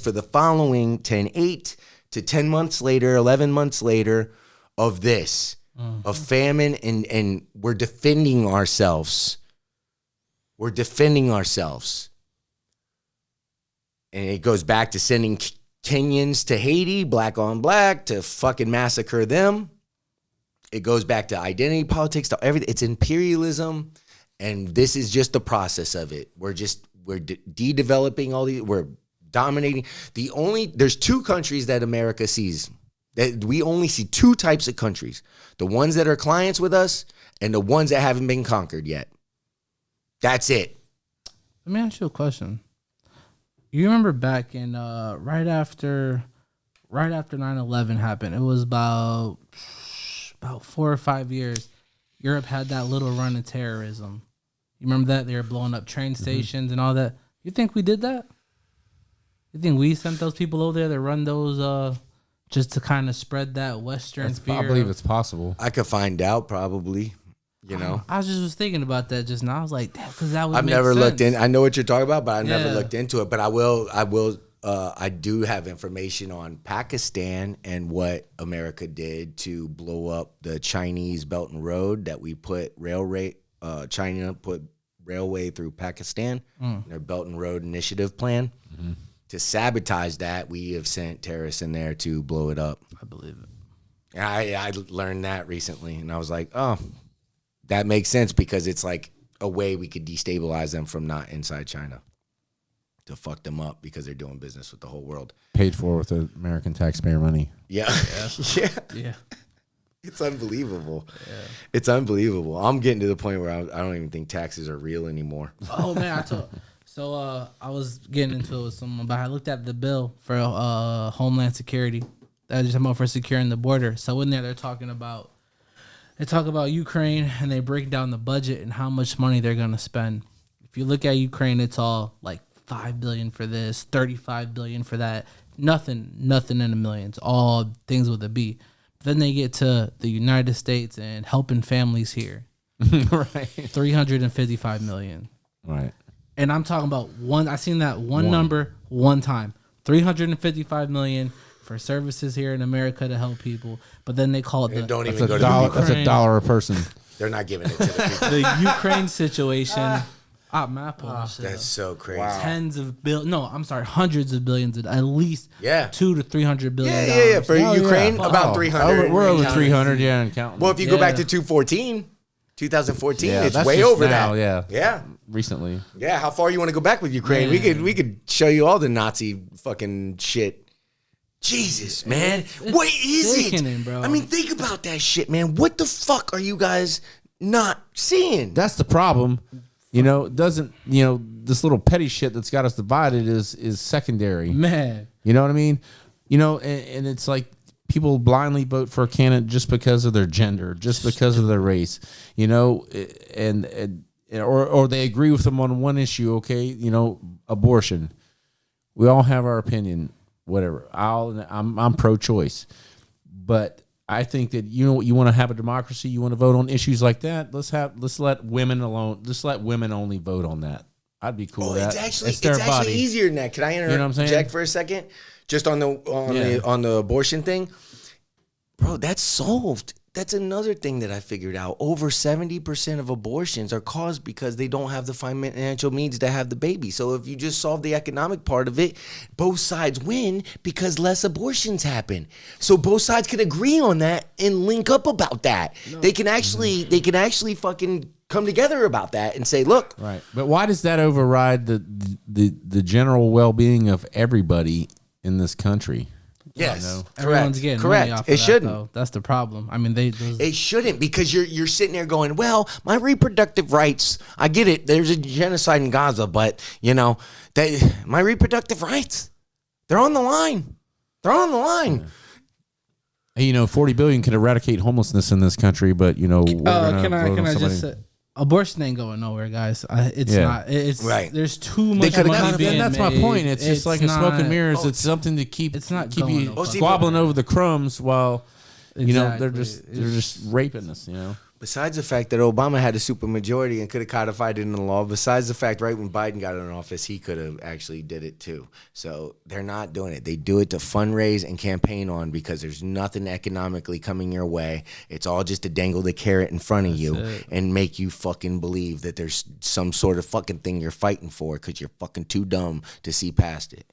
for the following 8 to 10 months later, 11 months later, of this, of famine, and we're defending ourselves. We're defending ourselves. And it goes back to sending Kenyans to Haiti, black on black, to fucking massacre them. It goes back to identity politics, to everything. It's imperialism, and this is just the process of it. We're de-developing all these, we're dominating. There's 2 countries that America sees. That we only see 2 types of countries: the ones that are clients with us and the ones that haven't been conquered yet. That's it. Let me ask you a question. You remember back in right after 9/11 happened, it was about 4 or 5 years. Europe had that little run of terrorism. You remember that? They were blowing up train stations and all that. You think we did that? You think we sent those people over there to run those just to kind of spread that Western fear? I believe it's possible. I could find out probably, I was thinking about that just now. I was like, damn, because that would I've make never sense. looked in. I know what you're talking about, but I never looked into it. But I will. I do have information on Pakistan and what America did to blow up the Chinese Belt and Road that we put China put railway through Pakistan, their Belt and Road Initiative plan. Mm-hmm. To sabotage that, we have sent terrorists in there to blow it up. I believe it. I learned that recently, and I was like, oh, that makes sense, because it's like a way we could destabilize them from not inside China, to fuck them up because they're doing business with the whole world. Paid for with the American taxpayer money. Yeah. It's unbelievable. Yeah. It's unbelievable. I'm getting to the point where I don't even think taxes are real anymore. Oh, man, I was getting into it with someone, but I looked at the bill for Homeland Security. That just about for securing the border. So in there, they talk about Ukraine, and they break down the budget and how much money they're gonna spend. If you look at Ukraine, it's all like $5 billion for this, $35 billion for that. Nothing in the millions. All things with a B. But then they get to the United States and helping families here. Right. $355 million. Right. And I'm talking about I seen that one number one time. $355 million for services here in America to help people. But then they call it That's $1 a person. They're not giving it to the people. The Ukraine situation. That's so crazy. Wow. Hundreds of billions, at least $200 to $300 billion. Yeah. For Ukraine, about 300. We're over 300, and counting. Well, if you go back to 2014, it's way over now, that. Yeah. Recently. Yeah, how far you want to go back with Ukraine? Man. We could show you all the Nazi fucking shit. Jesus, man. What is it? Bro. I mean, think about that shit, man. What the fuck are you guys not seeing? That's the problem. This little petty shit that's got us divided is secondary. Man. You know what I mean? And it's like people blindly vote for a candidate just because of their gender, just because of their race, or they agree with them on one issue. Okay. Abortion. We all have our opinion, whatever. I'm pro-choice, but I think that you want to have a democracy. You want to vote on issues like that. Let's let women alone. Just let women only vote on that. I'd be cool with that. It's actually easier than that. Can I interject for a second? Just on the abortion thing, bro. That's solved that's another thing that I figured out. Over 70% of abortions are caused because they don't have the financial means to have the baby. So if you just solve the economic part of it, both sides win because less abortions happen. So both sides can agree on that and link up about that. No. They can actually fucking come together about that and say, look. Right. But why does that override the general well-being of everybody in this country? Yes, everyone's getting money off of it shouldn't. Though. That's the problem. I mean, it shouldn't, because you're sitting there going, well, my reproductive rights. I get it. There's a genocide in Gaza, but my reproductive rights, they're on the line. They're on the line. Hey, $40 billion could eradicate homelessness in this country, but we're gonna can I just say, abortion ain't going nowhere, guys. It's not. It's right. There's too much money being That's made. my point. It's just like a smoke and mirrors. It's something to keep you squabbling over the crumbs while they're just raping us. Besides the fact that Obama had a supermajority and could have codified it in the law, besides the fact right when Biden got in office, he could have actually did it too. So they're not doing it. They do it to fundraise and campaign on because there's nothing economically coming your way. It's all just to dangle the carrot in front of you and make you fucking believe that there's some sort of fucking thing you're fighting for because you're fucking too dumb to see past it.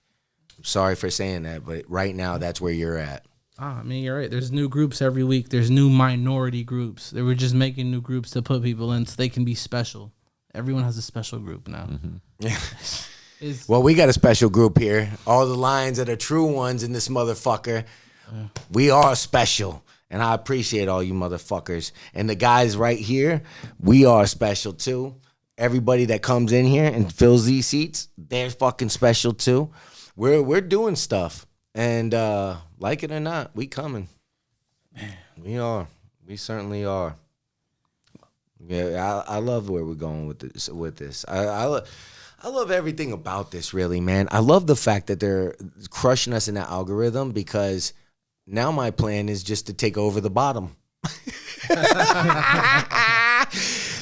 I'm sorry for saying that, but right now that's where you're at. I mean, you're right. There's new groups every week. There's new minority groups. They were just making new groups to put people in so they can be special. Everyone has a special group now. Mm-hmm. Well, we got a special group here. All the lions that are true ones in this motherfucker. We are special. And I appreciate all you motherfuckers. And the guys right here, we are special too. Everybody that comes in here and fills these seats, they're fucking special too. We're doing stuff. And like it or not, we coming. We are. We certainly are. Yeah, I love where we're going with this. I love everything about this, really, man. I love the fact that they're crushing us in that algorithm because now my plan is just to take over the bottom.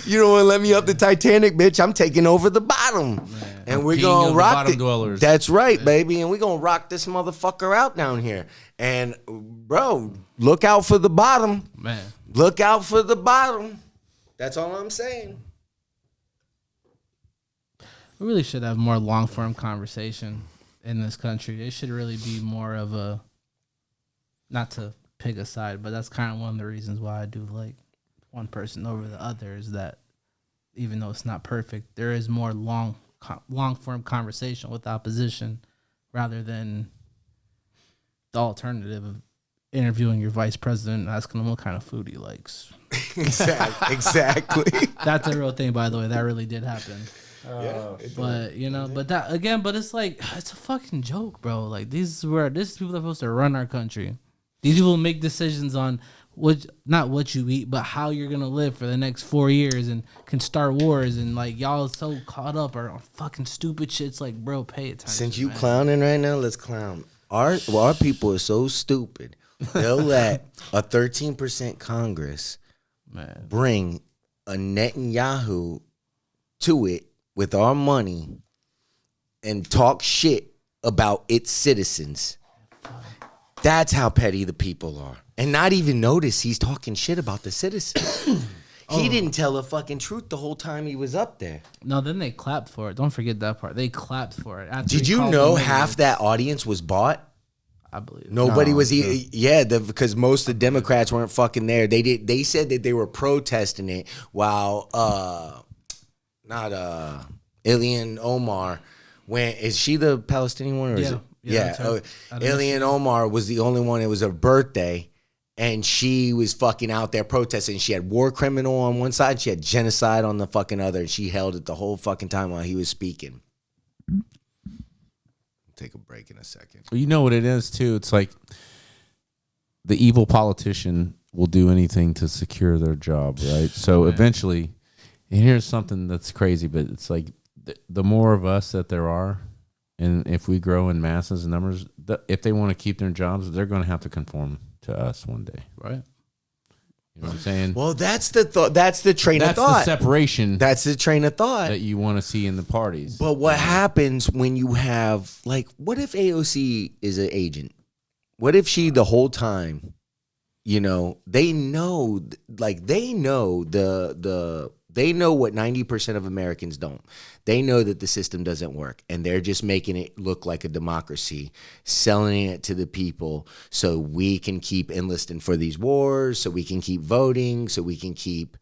You don't want to let me up the Titanic, bitch. I'm taking over the bottom. Man. And we're going to rock it. Dwellers. That's right, baby. And we're going to rock this motherfucker out down here. And, bro, look out for the bottom. Man. Look out for the bottom. That's all I'm saying. We really should have more long-form conversation in this country. It should really be more of a, not to pick a side, but that's kind of one of the reasons why I do like one person over the other is that even though it's not perfect, there is more long-form conversation with opposition rather than the alternative of interviewing your vice president and asking him what kind of food he likes. Exactly. That's a real thing, by the way. That really did happen. But it's like it's a fucking joke, bro. Like this is people that are supposed to run our country. These people make decisions on not what you eat, but how you're gonna live for the next 4 years, and can start wars, and like y'all so caught up on fucking stupid shit. It's like, bro, pay attention. Since you clowning right now, let's clown. Our people are so stupid. They'll let a 13% Congress bring a Netanyahu to it with our money and talk shit about its citizens. That's how petty the people are. And not even notice he's talking shit about the citizens. He didn't tell the fucking truth the whole time he was up there. No, then they clapped for it. Don't forget that part. They clapped for it. Did you know half that audience was bought? I believe nobody was. Because most of the Democrats weren't fucking there. They said that they were protesting it while L.I.O.N. Omar went. Is she the Palestinian one? Or is it? Yeah. L.I.O.N. Omar was the only one. It was her birthday. And she was fucking out there protesting. She had war criminal on one side. She had genocide on the fucking other. And she held it the whole fucking time while he was speaking. Take a break in a second. Well, you know what it is, too? It's like the evil politician will do anything to secure their job, right? So eventually, and here's something that's crazy, but it's like the more of us that there are, and if we grow in masses and numbers, if they want to keep their jobs, they're going to have to conform to us one day, right? You know what I'm saying? Well, that's the thought. That's the train of thought. That's the separation. That's the train of thought that you want to see in the parties. But what happens when you have, like, what if AOC is an agent? What if she the whole time you know, they know, like they know they know what 90% of Americans don't. They know that the system doesn't work, and they're just making it look like a democracy, selling it to the people so we can keep enlisting for these wars, so we can keep voting, so we can keep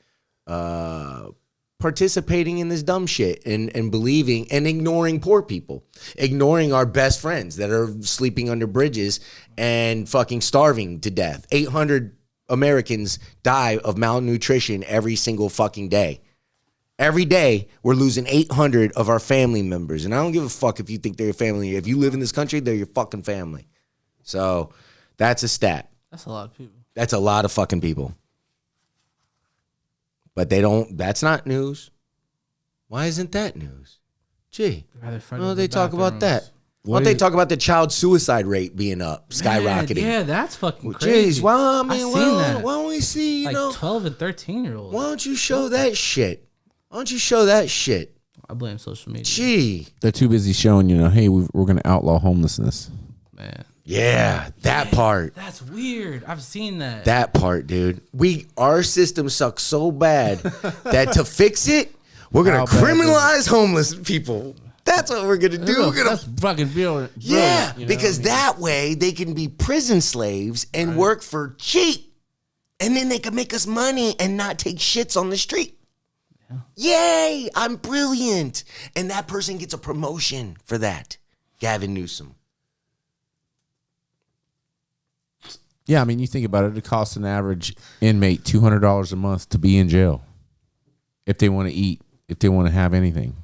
participating in this dumb shit and believing and ignoring poor people, ignoring our best friends that are sleeping under bridges and fucking starving to death. 800 Americans die of malnutrition every single fucking day. Every day, we're losing 800 of our family members. And I don't give a fuck if you think they're your family. If you live in this country, they're your fucking family. So that's a stat. That's a lot of people. That's a lot of fucking people. But they don't, that's not news. Why isn't that news? Gee, why don't they talk about that? Why don't they talk about the child suicide rate being up, skyrocketing? Man, yeah, that's fucking crazy. Jeez, well, I mean, I've seen that. why don't we see, you know? 12 and 13-year-olds. Why don't you show that shit? Why don't you show that shit? I blame social media. Gee. They're too busy showing, you know, hey, we're going to outlaw homelessness. Man. Yeah, that part. That's weird. I've seen that. That part, dude. Our system sucks so bad that to fix it, we're going to criminalize homeless people. That's what we're going to do. That's fucking brilliant. Yeah, you know because what I mean? that way they can be prison slaves and work for cheap. And then they can make us money and not take shits on the street. Yeah. Yay, I'm brilliant. And that person gets a promotion for that. Gavin Newsom. Yeah, I mean, you think about it, it costs an average inmate $200 a month to be in jail if they want to eat, if they want to have anything.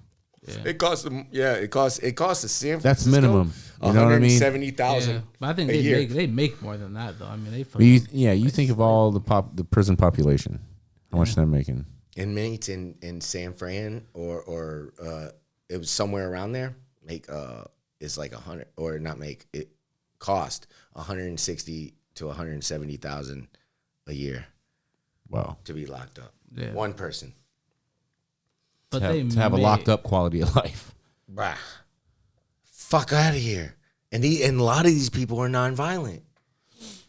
Yeah. It costs them. Yeah, it costs the San Francisco. That's minimum. You know what I mean? $170,000. But I think they make more than that though. I mean, they. You think of all the prison population, how much they're making. Inmates in San Fran or it was somewhere around there make it's like 100 or not make it cost 160 to 170,000 a year. Wow. To be locked up. Yeah. One person. But to have a locked up quality of life. Bruh. Fuck out of here. And a lot of these people are nonviolent.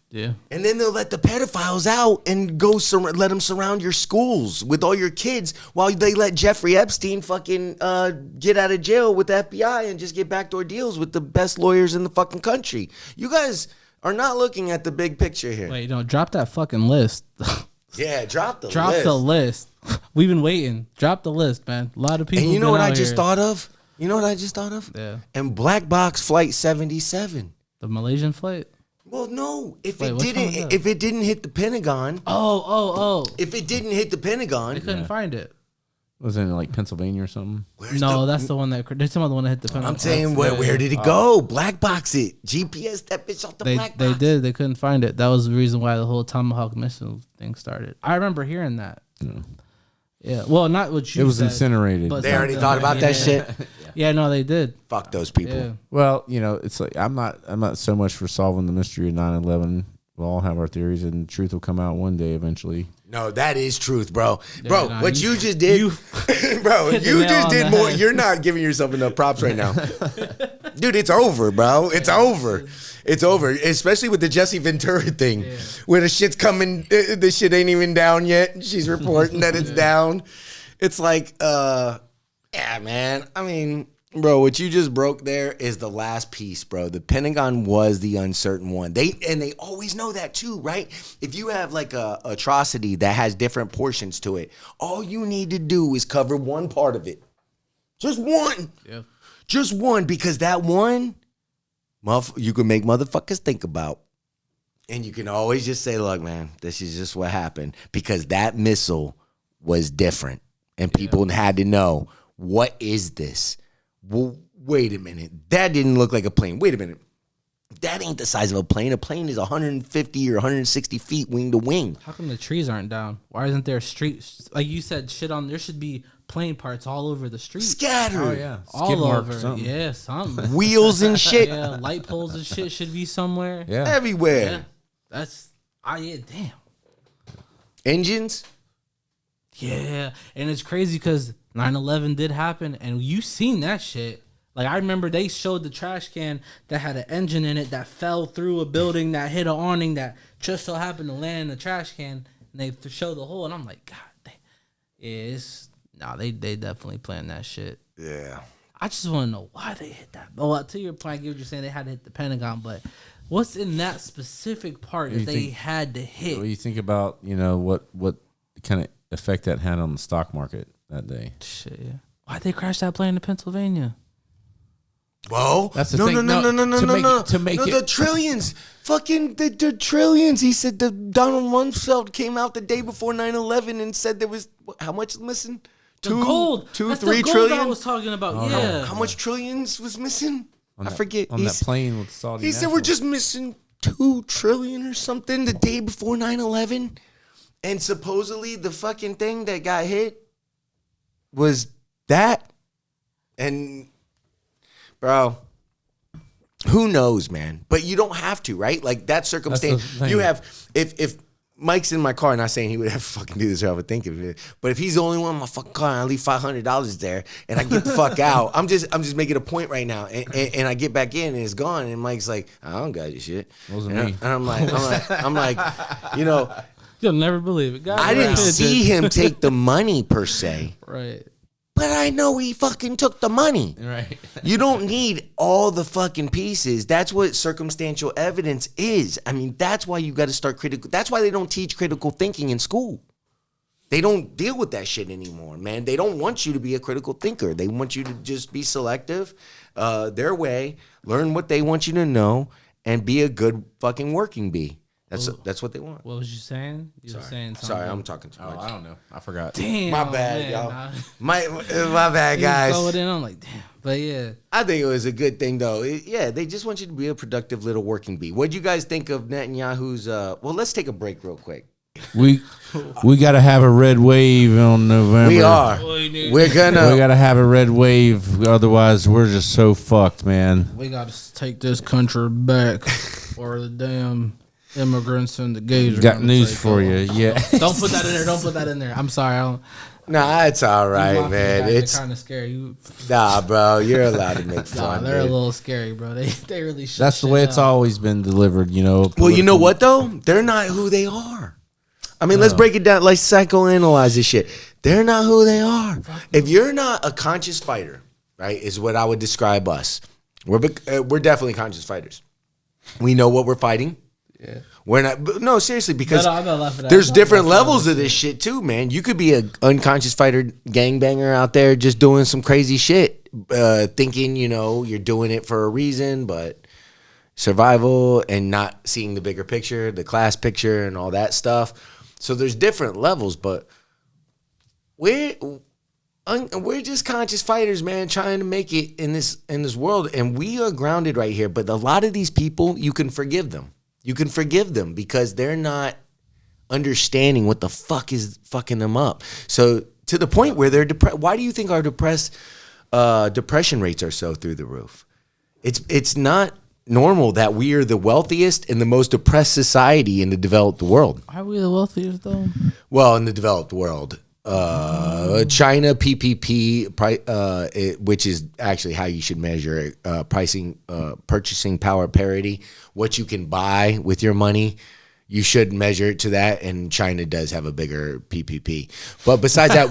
Yeah. And then they'll let the pedophiles out and go let them surround your schools with all your kids while they let Jeffrey Epstein fucking get out of jail with the FBI and just get backdoor deals with the best lawyers in the fucking country. You guys are not looking at the big picture here. Wait, drop that fucking list. Yeah, drop the list. Drop the list. We've been waiting. Drop the list, man. A lot of people. And you know what I just here. thought of? You know what I just thought of? Yeah. And Black Box Flight 77. The Malaysian flight? Well, no. If Wait, it didn't hit the Pentagon. Oh. If it didn't hit the Pentagon. They couldn't find it. Was it in like Pennsylvania or something? That's the one that they're talking about the one that hit the Pentagon. I'm saying where did it go? Black box it. GPS that bitch off the black box. They did. They couldn't find it. That was the reason why the whole Tomahawk missile thing started. I remember hearing that. Yeah. Well, not what you said. It was incinerated. They already thought about that shit? Yeah, no, they did. Fuck those people. Yeah. Well, you know, it's like I'm not so much for solving the mystery of 9/11. We'll all have our theories, and the truth will come out one day eventually. No, that is truth, bro. Yeah, bro, nah, what you just did, bro, you just did more. Head. You're not giving yourself enough props right now. Dude, it's over, bro. It's over. It's over, especially with the Jesse Ventura thing, where the shit's coming, the shit ain't even down yet. She's reporting that it's down. It's like, yeah, man. I mean, bro, what you just broke there is the last piece, bro. The Pentagon was the uncertain one. They always know that too, right? If you have like a atrocity that has different portions to it, all you need to do is cover one part of it. Just one. Yeah. Just one, because that one, you can make motherfuckers think about. And you can always just say, look, man, this is just what happened. Because that missile was different. And people had to know, what is this? Well, wait a minute. That didn't look like a plane. Wait a minute. That ain't the size of a plane. A plane is 150 or 160 feet wing to wing. How come the trees aren't down? Why isn't there streets? Like you said, there should be plane parts all over the street. Scattered. Oh, yeah. All over. Yeah, something. Wheels and shit. Yeah, light poles and shit should be somewhere. Yeah. Everywhere. Yeah. Damn. Engines. Yeah. And it's crazy because 9/11 did happen and you seen that shit. Like, I remember they showed the trash can that had an engine in it that fell through a building that hit an awning that just so happened to land in the trash can, and they showed the hole, and I'm like, God damn. They definitely planned that shit. Yeah. I just want to know why they hit that. Well, to your point, I get what you're saying. They had to hit the Pentagon, but what's in that specific part that they had to hit? What you think about, what kind of effect that had on the stock market that day? Shit, yeah. Why'd they crash that plane to Pennsylvania? Well, that's the thing. No. To make it the trillions. Fucking the trillions. He said that Donald Rumsfeld came out the day before 9/11 and said there was, how much missing? The gold. That's 3 the gold trillion? I was talking about. Yeah. How much trillions was missing? I forget. On that plane with Saudi. He said we're just missing 2 trillion or something the day before 9/11. And supposedly the fucking thing that got hit was that. And, bro, who knows, man? But you don't have to, right? Like, that circumstance. You have, if Mike's in my car, not saying he would have to fucking do this or I would think of it, but if he's the only one in my fucking car and I leave $500 there and I get the fuck out, I'm just making a point right now, and I get back in and it's gone, and Mike's like, I don't got your shit. Wasn't me. And I'm like, you know, you'll never believe it. God, I didn't see him take the money per se, right? but I know he fucking took the money. Right. You don't need all the fucking pieces. That's what circumstantial evidence is. I mean, that's why you got to start critical. That's why they don't teach critical thinking in school. They don't deal with that shit anymore, man. They don't want you to be a critical thinker. They want you to just be selective, their way, learn what they want you to know, and be a good fucking working bee. That's what they want. What was you saying? You were saying something. Sorry, I'm talking too much. I don't know. I forgot. Damn. My bad, man, y'all. My bad, guys. I'm like, damn. But yeah. I think it was a good thing, though. They just want you to be a productive little working bee. What do you guys think of Netanyahu's? Well, let's take a break real quick. We got to have a red wave on November. We are. We got to have a red wave. Otherwise, we're just so fucked, man. We got to take this country back, or the damn immigrants and the gays. Got news for you. Yeah. Don't put that in there. Don't put that in there. I'm sorry. Nah, it's all right, man. It's kind of scary. Nah, bro, you're allowed to make fun. They're a little scary, bro. They really. That's the way it's always been delivered, you know. Well, you know what though? They're not who they are. I mean, let's break it down. Let's psychoanalyze this shit. They're not who they are. If you're not a conscious fighter, right, is what I would describe us. We're definitely conscious fighters. We know what we're fighting. Yeah. We're not. No, seriously, because there's different levels of this shit too, man. You could be an unconscious fighter gangbanger out there just doing some crazy shit, thinking you're doing it for a reason, but survival and not seeing the bigger picture, the class picture, and all that stuff. So there's different levels, but we're just conscious fighters, man, trying to make it in this world, and we are grounded right here. But a lot of these people, you can forgive them. You can forgive them because they're not understanding what the fuck is fucking them up. So to the point where they're depressed. Why do you think our depression rates are so through the roof? It's not normal that we are the wealthiest and the most depressed society in the developed world. Are we the wealthiest though? Well, in the developed world. China PPP, which is actually how you should measure it, purchasing power parity, what you can buy with your money. You should measure it to that, and China does have a bigger PPP. But besides that,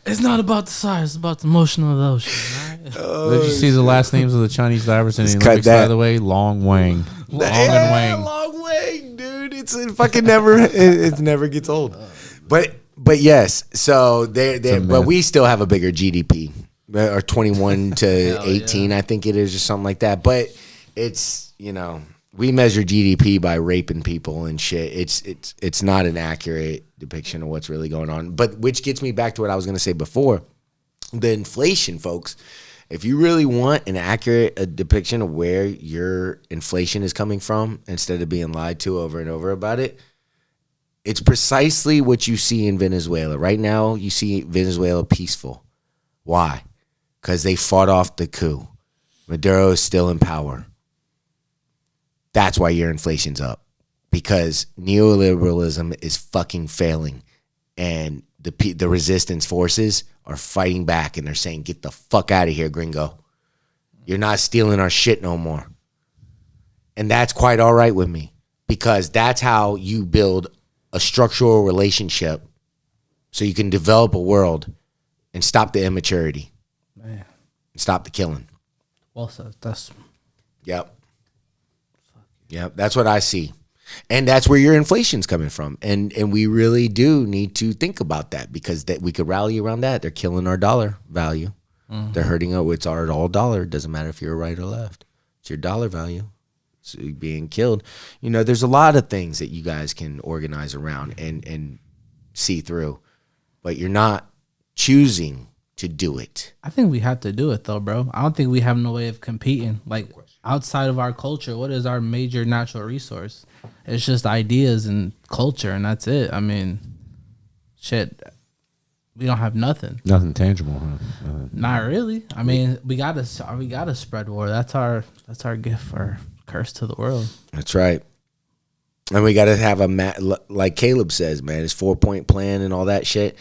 it's not about the size; it's about the motion of the ocean. Right? Did you see the last names of the Chinese divers in the Olympics? By the way, Long Wang, Long and Wang, Long Wang, dude. It fucking never. It never gets old. But yes, so but we still have a bigger GDP, or 21 to 18, I think it is, or something like that. But it's we measure GDP by raping people and shit. It's not an accurate depiction of what's really going on. But which gets me back to what I was going to say before, the inflation, folks. If you really want an accurate depiction of where your inflation is coming from, instead of being lied to over and over about it, it's precisely what you see in Venezuela. Right now, you see Venezuela peaceful. Why? Because they fought off the coup. Maduro is still in power. That's why your inflation's up. Because neoliberalism is fucking failing. And the resistance forces are fighting back, and they're saying, "Get the fuck out of here, gringo. You're not stealing our shit no more." And that's quite all right with me, because that's how you build a structural relationship so you can develop a world and stop the immaturity. Man. And stop the killing. Well said. That's... Yep. That's what I see. And that's where your inflation's coming from. And we really do need to think about that, because that we could rally around that. They're killing our dollar value. Mm-hmm. They're hurting it. It's our all dollar. It doesn't matter if you're right or left. It's your dollar value. It's being killed. You know, there's a lot of things that you guys can organize around and see through, but you're not choosing to do it. I think we have to do it though, bro. I don't think we have no way of competing. Like, outside of our culture, what is our major natural resource? It's just ideas and culture, and that's it. I mean, shit, we don't have nothing. Nothing tangible, huh? Not really. I mean, we gotta spread war. That's our gift or curse to the world. That's right. And we got to have like Caleb says, man, his 4-point plan and all that shit.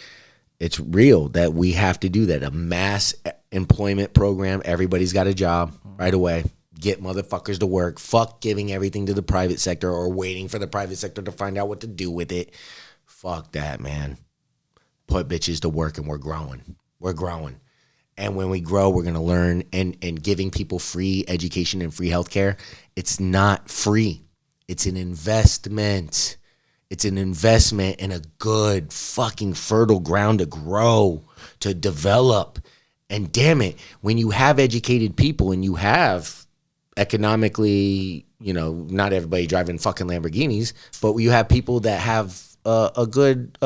It's real that we have to do that. A mass employment program. Everybody's got a job right away. Get motherfuckers to work. Fuck giving everything to the private sector or waiting for the private sector to find out what to do with it. Fuck that, man. Put bitches to work, and we're growing. We're growing. And when we grow, we're going to learn. And giving people free education and free healthcare, it's not free. It's an investment. It's an investment in a good fucking fertile ground to grow, to develop. And damn it, when you have educated people and you have economically, you know, not everybody driving fucking Lamborghinis, but you have people that have a good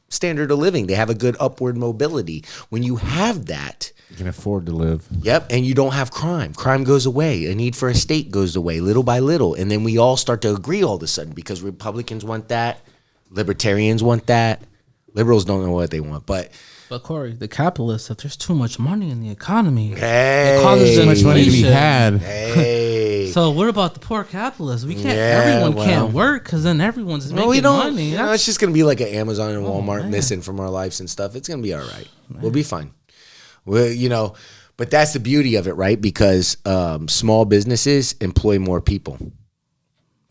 standard of living. They have a good upward mobility. When you have that, you can afford to live. Yep, and you don't have crime. Crime goes away. A need for a state goes away little by little. And then we all start to agree all of a sudden, because Republicans want that. Libertarians want that. Liberals don't know what they want, but Corey, the capitalists, if there's too much money in the economy, hey, it causes too much money to be had. Hey. So what about the poor capitalists? We can't. Everyone can't work, because then everyone's making money. You know, it's just gonna be like an Amazon and Walmart missing from our lives and stuff. It's gonna be all right. We'll be fine. You know, but that's the beauty of it, right? Because small businesses employ more people.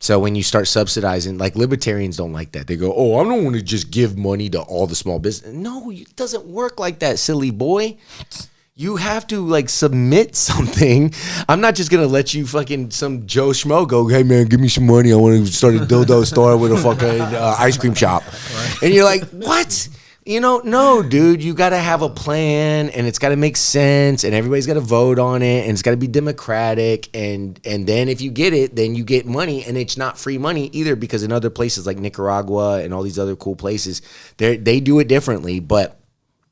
So when you start subsidizing, like libertarians don't like that. They go, "Oh, I don't want to just give money to all the small business." No, it doesn't work like that, silly boy. You have to like submit something. I'm not just gonna let you fucking some Joe Schmo go, "Hey man, give me some money. I want to start a dildo store with a fucking ice cream shop." Right. And you're like, "What?" You know, no, dude, you got to have a plan, and it's got to make sense, and everybody's got to vote on it, and it's got to be democratic, and then if you get it, then you get money, and it's not free money either, because in other places like Nicaragua and all these other cool places, they do it differently, but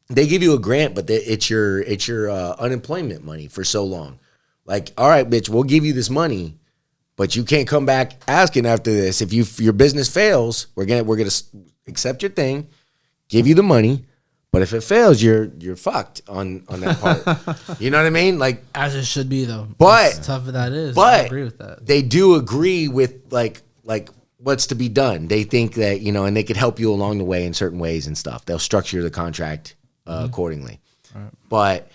they give you a grant, but it's your unemployment money for so long. Like, all right, bitch, we'll give you this money, but you can't come back asking after this. If your business fails, we're gonna accept your thing, give you the money, but if it fails, you're fucked on that part. You know what I mean? Like, as it should be, though. But as tough as that is, but I agree with that. They do agree with like what's to be done. They think that, you know, and they could help you along the way in certain ways and stuff. They'll structure the contract accordingly. Right. But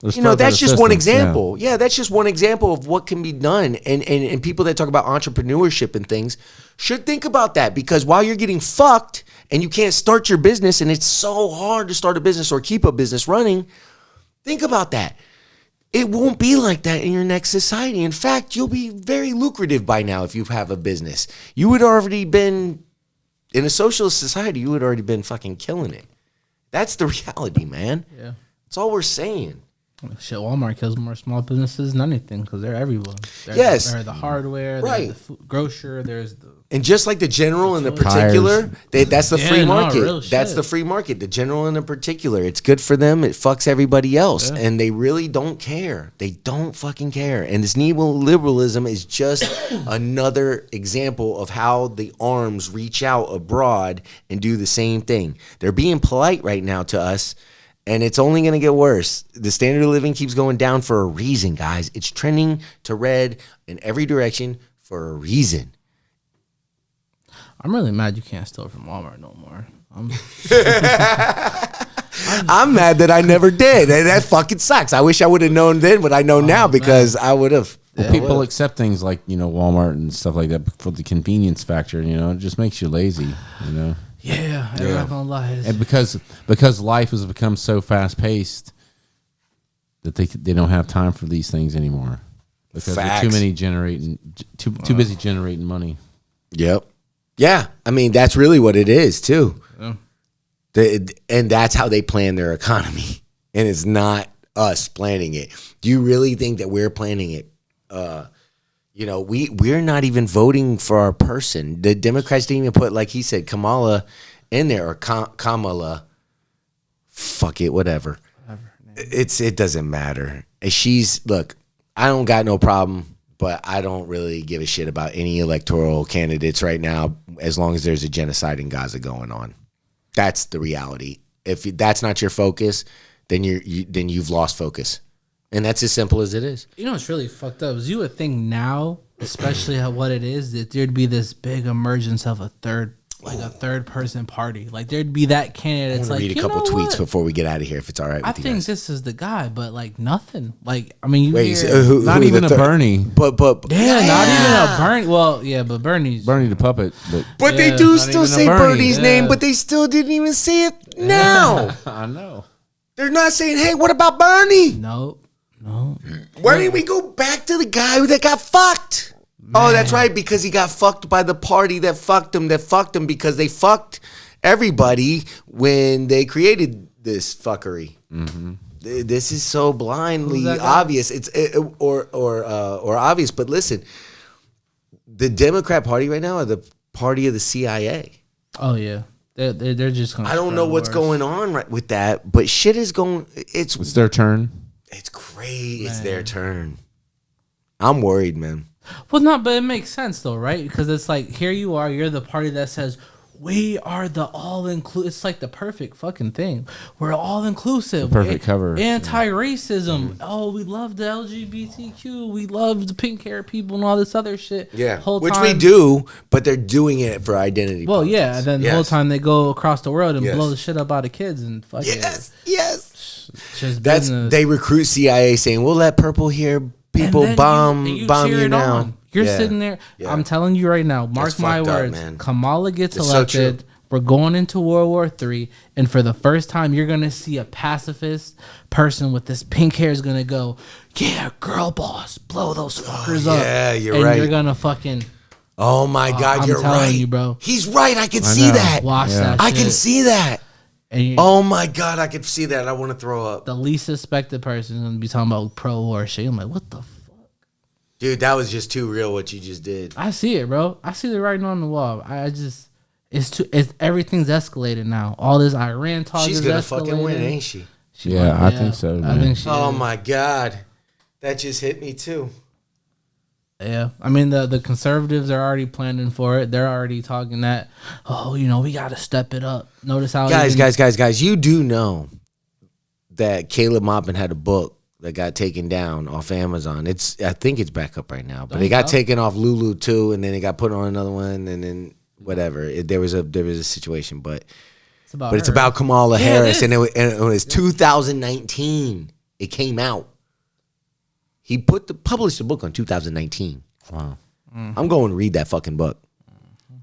you know, that's just one example. Yeah, that's just one example of what can be done. And people that talk about entrepreneurship and things should think about that, because while you're getting fucked and you can't start your business, and it's so hard to start a business or keep a business running, think about that. It won't be like that in your next society. In fact, you'll be very lucrative by now if you have a business. You would already been, in a socialist society, you would already been fucking killing it. That's the reality, man. Yeah. That's all we're saying. Shit, Walmart kills more small businesses than anything, because they're everywhere. Yes. There's the hardware, right. There's the grocer, there's the... And just like the general and the particular, that's the free market. That's the free market. The general and the particular. It's good for them. It fucks everybody else. Yeah. And they really don't care. They don't fucking care. And this neoliberalism is just another example of how the arms reach out abroad and do the same thing. They're being polite right now to us, and it's only going to get worse. The standard of living keeps going down for a reason, guys. It's trending to red in every direction for a reason. I'm really mad you can't steal from Walmart no more. I'm mad that I never did. That fucking sucks. I wish I would have known then what I know now because I would have. Well, people accept things like, Walmart and stuff like that for the convenience factor. It just makes you lazy. Yeah, I'm not gonna lie. And because life has become so fast paced that they don't have time for these things anymore because they're too busy generating money. Yep. Yeah, I mean that's really what it is too. Yeah. And that's how they plan their economy, and it's not us planning it. Do you really think that we're planning it? We're not even voting for our person. The Democrats didn't even put, like he said, Kamala in there or Kamala. Fuck it, whatever. It doesn't matter. Look, I don't got no problem, but I don't really give a shit about any electoral candidates right now as long as there's a genocide in Gaza going on. That's the reality. If that's not your focus, then you've lost focus. And that's as simple as it is. It's really fucked up. You would think now, especially what it is, that there'd be this big emergence of a third person party. Like there'd be that candidate. It's like, read a couple tweets before we get out of here, if it's all right with I you think guys. This is the guy, but like nothing. Like I mean, not even a Bernie, but not even a Bernie. Well, yeah, but Bernie the puppet, but they do still say Bernie's name, but they still didn't even say it now. I know. They're not saying, "Hey, what about Bernie?" No. Why didn't we go back to the guy that got fucked? Man. Oh, that's right, because he got fucked by the party that fucked him because they fucked everybody when they created this fuckery. Mm-hmm. This is so blindly obvious. It's obvious, but listen, the Democrat Party right now are the party of the CIA. Oh yeah, they're just. I don't know what's going on right with that, but shit is going. It's their turn. It's great. Man. It's their turn. I'm worried, man. Well, no, but it makes sense though, right? Because it's like here you are, you're the party that says we are the all-inclusive. It's like the perfect fucking thing. We're all-inclusive. The perfect cover. Anti-racism. Oh, we love the LGBTQ. We love the pink-haired people and all this other shit. Yeah, which we do, but they're doing it for identity. Well, yeah, and then the whole time they go across the world and blow the shit up out of kids and fucking. Yes. They recruit CIA saying we'll let purple hair people bomb you now. You're sitting there. Yeah. I'm telling you right now. Mark my words. Up, Kamala gets elected. So we're going into World War III, and for the first time, you're gonna see a pacifist person with this pink hair is gonna go, "Yeah, girl boss, blow those fuckers up." Yeah, you're and right. You're gonna fucking. Oh my God, you're right. I'm telling you, bro. He's right. I can see that. Watch that. I can see that. Oh my God, I can see that. I want to throw up. The least suspected person is gonna be talking about pro-war shit. I'm like, what the fuck, dude? That was just too real. What you just did. I see it, bro. I see the writing on the wall. It's everything's escalated now. All this Iran talk. She's gonna fucking win, ain't she? I think so. Man. I think she. Oh my God, that just hit me too. Yeah, I mean the conservatives are already planning for it. They're already talking that, we got to step it up. Notice how guys, you do know that Caleb Maupin had a book that got taken down off Amazon. I think it's back up right now, but it got taken off Lulu too, and then it got put on another one, and then whatever. There was a situation, but it's about Kamala Harris, and it was 2019. It came out. He published a book on 2019. Wow. Mm-hmm. I'm going to read that fucking book. Mm-hmm.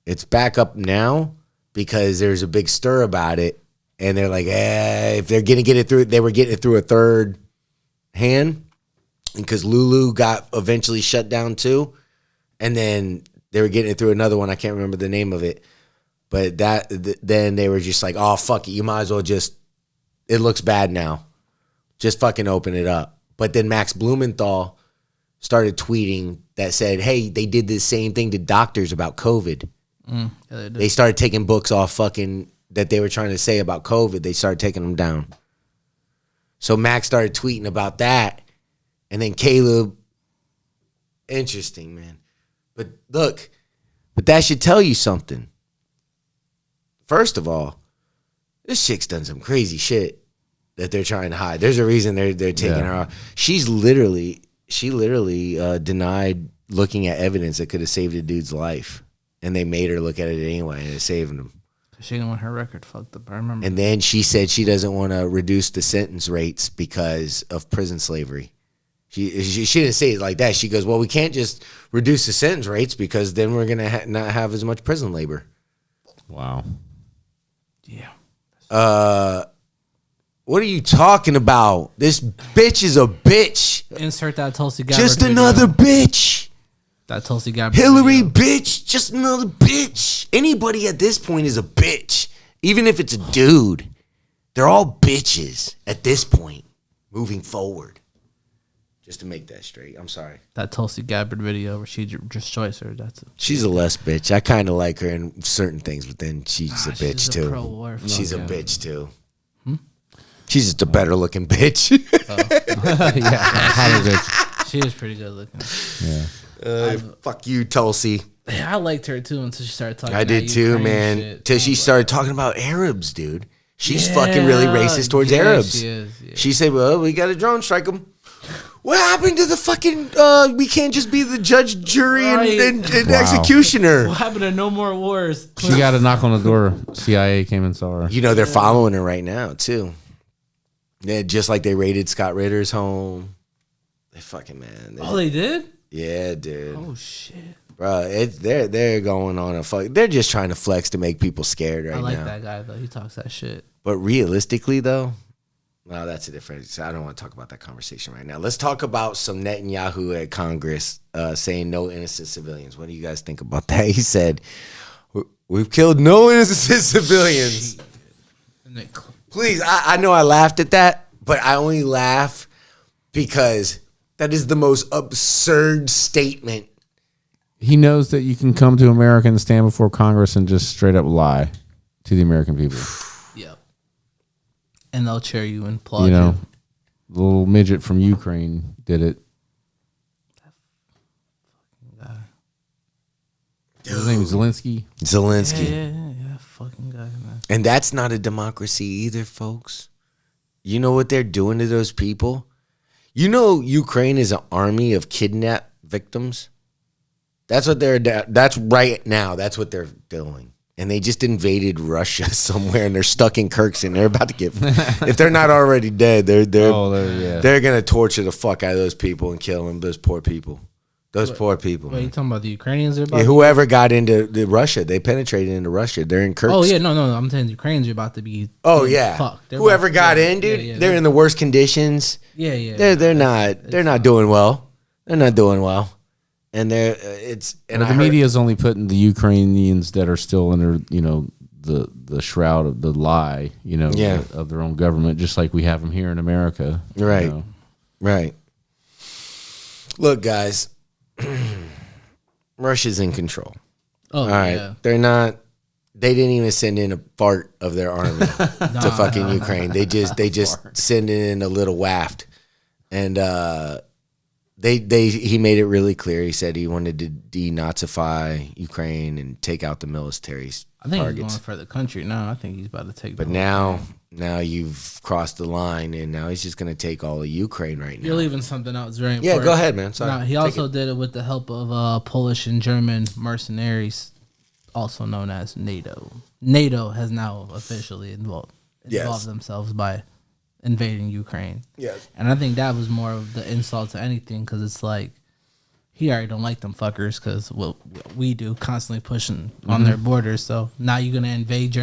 It's back up now because there's a big stir about it. And they're like, if they're going to get it through, they were getting it through a third hand. Because Lulu got eventually shut down too. And then they were getting it through another one. I can't remember the name of it. But then they were just like, oh, fuck it. You might as well it looks bad now. Just fucking open it up. But then Max Blumenthal started tweeting that said, hey, they did the same thing to doctors about COVID. They started taking books off fucking that they were trying to say about COVID. They started taking them down. So Max started tweeting about that. And then Caleb, interesting, man. But look, that should tell you something. First of all, this chick's done some crazy shit that they're trying to hide. There's a reason they're taking her off. She literally denied looking at evidence that could have saved a dude's life, and they made her look at it anyway, and it saved him. She didn't want her record fucked up. I remember. And then she said she doesn't want to reduce the sentence rates because of prison slavery. She didn't say it like that. She goes, well, we can't just reduce the sentence rates because then we're going to not have as much prison labor. Wow. Yeah. What are you talking about? This bitch is a bitch. Insert that Tulsi Gabbard Just another bitch. That Tulsi Gabbard Hillary, video. bitch. Just another bitch. Anybody at this point is a bitch. Even if it's a dude. They're all bitches at this point. Moving forward. Just to make that straight. I'm sorry. That Tulsi Gabbard video where she just choice her. She's a less bitch. I kind of like her in certain things, but then she's a bitch she's too. pro-war. She's a bitch too. She's just a better looking bitch. Yeah, hotter bitch. She is pretty good looking. Yeah. Fuck you, Tulsi. Yeah, I liked her too until she started talking. I did too, man. Shit. Till she started talking about Arabs, dude. She's fucking really racist towards Arabs. She is. Yeah. She said, well, we got to drone strike them. What happened to the fucking, we can't just be the judge, jury, and Wow. executioner. What happened to No More Wars? She got a knock on the door. CIA came and saw her. You know, they're following her right now, too. Yeah, just like they raided Scott Ritter's home. They fucking, man. Oh, they did? Yeah, dude. Oh, shit. Bro, they're going on a fuck. They're just trying to flex to make people scared right now. I like that guy, though. He talks that shit. But realistically, though, well, that's a different. I don't want to talk about that conversation right now. Let's talk about some Netanyahu at Congress saying no innocent civilians. What do you guys think about that? He said, "We've killed no innocent civilians." Please, I know I laughed at that, but I only laugh because that is the most absurd statement. He knows that you can come to America and stand before Congress and just straight up lie to the American people. Yep. And they'll cheer you and applaud You know, the little midget from Ukraine did it. His name is Zelensky. Zelensky. Yeah, fucking guy, man. And that's not a democracy either, folks. You know what they're doing to those people? You know Ukraine is an army of kidnapped victims? That's what that's right now. That's what they're doing. And they just invaded Russia somewhere and they're stuck in Kyrgyzstan. They're about to get, if they're not already dead, they're going to torture the fuck out of those people and kill them, those poor people. Poor people. Wait, you talking about the Ukrainians? Are about whoever got into Russia, they penetrated into Russia. They're in Kyrgyzstan. Oh, yeah, no. I'm saying the Ukrainians are about to be. Oh, yeah. Fucked. Whoever got in, dude, they're in the worst conditions. Yeah. They're not doing well. They're not doing well. And the media is only putting the Ukrainians that are still under, the shroud of the lie, of their own government, just like we have them here in America. Right. Right. Look, guys, Russia's in control. Oh, all right. Yeah. They didn't even send in a part of their army to fucking Ukraine. They just send in a little waft. And he made it really clear. He said he wanted to denazify Ukraine and take out the military's I think targets. He's going for the country now. I think he's about to take. But now you've crossed the line, and now he's just going to take all of Ukraine right now. You're leaving something out. It's very important. Yeah, go ahead, man. Sorry. No, he also did it with the help of Polish and German mercenaries, also known as NATO. NATO has now officially involved themselves by invading Ukraine. Yes. And I think that was more of the insult to anything, because it's like, he already don't like them fuckers because what we do, constantly pushing on their borders. So now you're going to invade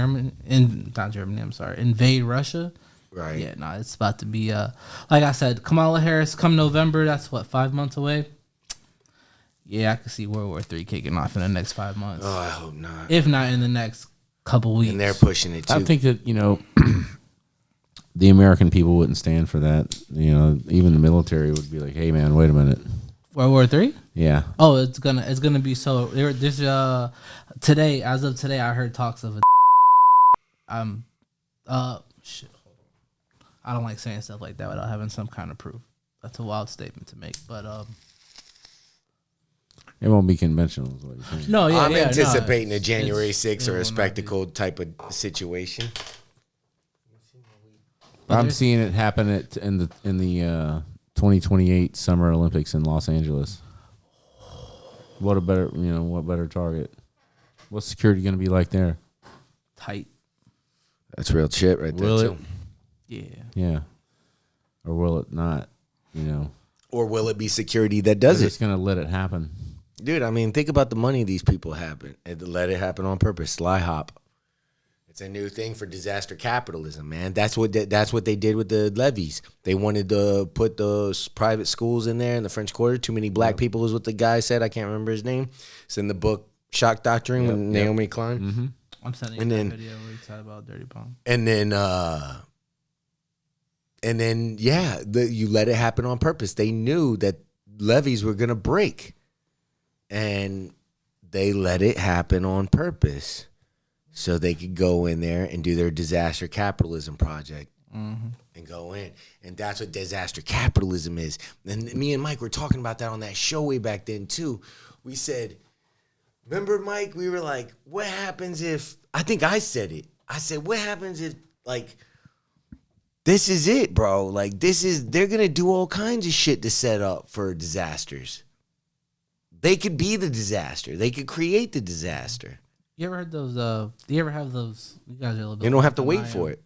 invade Russia? Right. Yeah, no, it's about to be, like I said, Kamala Harris, come November, that's 5 months away? Yeah, I could see World War III kicking off in the next 5 months. Oh, I hope not. If not in the next couple weeks. And they're pushing it too. I think that, the American people wouldn't stand for that. Even the military would be like, hey, man, wait a minute. World War III? Yeah. Oh, it's gonna be so. This today, as of today, I heard talks of shit. I don't like saying stuff like that without having some kind of proof. That's a wild statement to make, but it won't be conventional. Is what you're saying. no, yeah, I'm yeah, anticipating no, a January 6th or will a not spectacle type of situation. I'm seeing it happen in the 2028 Summer Olympics in Los Angeles. What better target? What's security going to be like there? tight. That's real shit right there, Will too. Yeah. Yeah. Or will it not? You know, Or will it be security that does they're it? just going to let it happen. Dude, I mean, think about the money these people have. And let it happen on purpose. Sly hop. It's a new thing for disaster capitalism, man. That's what they did with the levies. They wanted to put those private schools in there in the French Quarter. Too many black people is what the guy said. I can't remember his name. It's in the book Shock Doctrine with Naomi Klein. Mm-hmm. I'm sending you that video where you talk about Dirty Bomb. And then, you let it happen on purpose. They knew that levees were going to break. And they let it happen on purpose so they could go in there and do their disaster capitalism project and go in. And that's what disaster capitalism is. And me and Mike were talking about that on that show way back then, too. We said, remember, Mike, we were like, what happens if, I think I said it. I said, what happens if, like, this is it, bro. Like, they're going to do all kinds of shit to set up for disasters. They could be the disaster. They could create the disaster. You ever heard those? Do you ever have those? You guys are a little bit. You don't have to wait for it.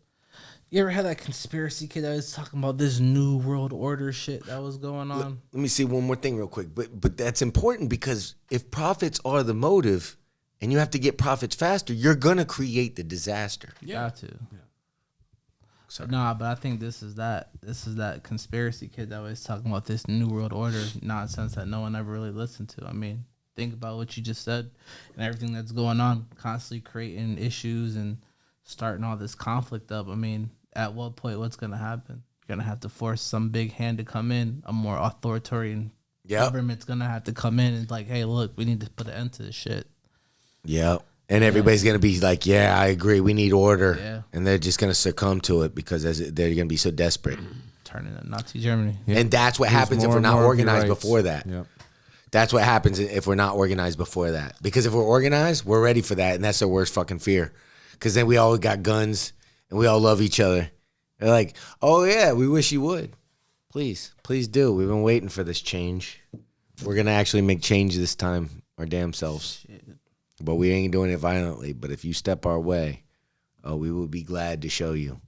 You ever had that conspiracy kid that was talking about this new world order shit that was going on? Let me see one more thing real quick. But that's important because if profits are the motive and you have to get profits faster, you're going to create the disaster. Got to. Nah, but I think this is that conspiracy kid that was talking about this new world order nonsense that no one ever really listened to. I mean, think about what you just said and everything that's going on, constantly creating issues and starting all this conflict up. I mean, at what point, what's going to happen? You're going to have to force some big hand to come in, a more authoritarian government's going to have to come in and like, hey, look, we need to put an end to this shit. Yeah. And everybody's going to be like, yeah, I agree. We need order. Yeah. And they're just going to succumb to it because they're going to be so desperate. Turning to Nazi Germany. Yeah. And that's what happens if we're not organized before that. Yep. That's what happens if we're not organized before that. Because if we're organized, we're ready for that. And that's our worst fucking fear. Because then we all got guns and we all love each other. They're like, oh, yeah, we wish you would. Please do. We've been waiting for this change. We're going to actually make change this time, our damn selves. Shit. But we ain't doing it violently. But if you step our way, we will be glad to show you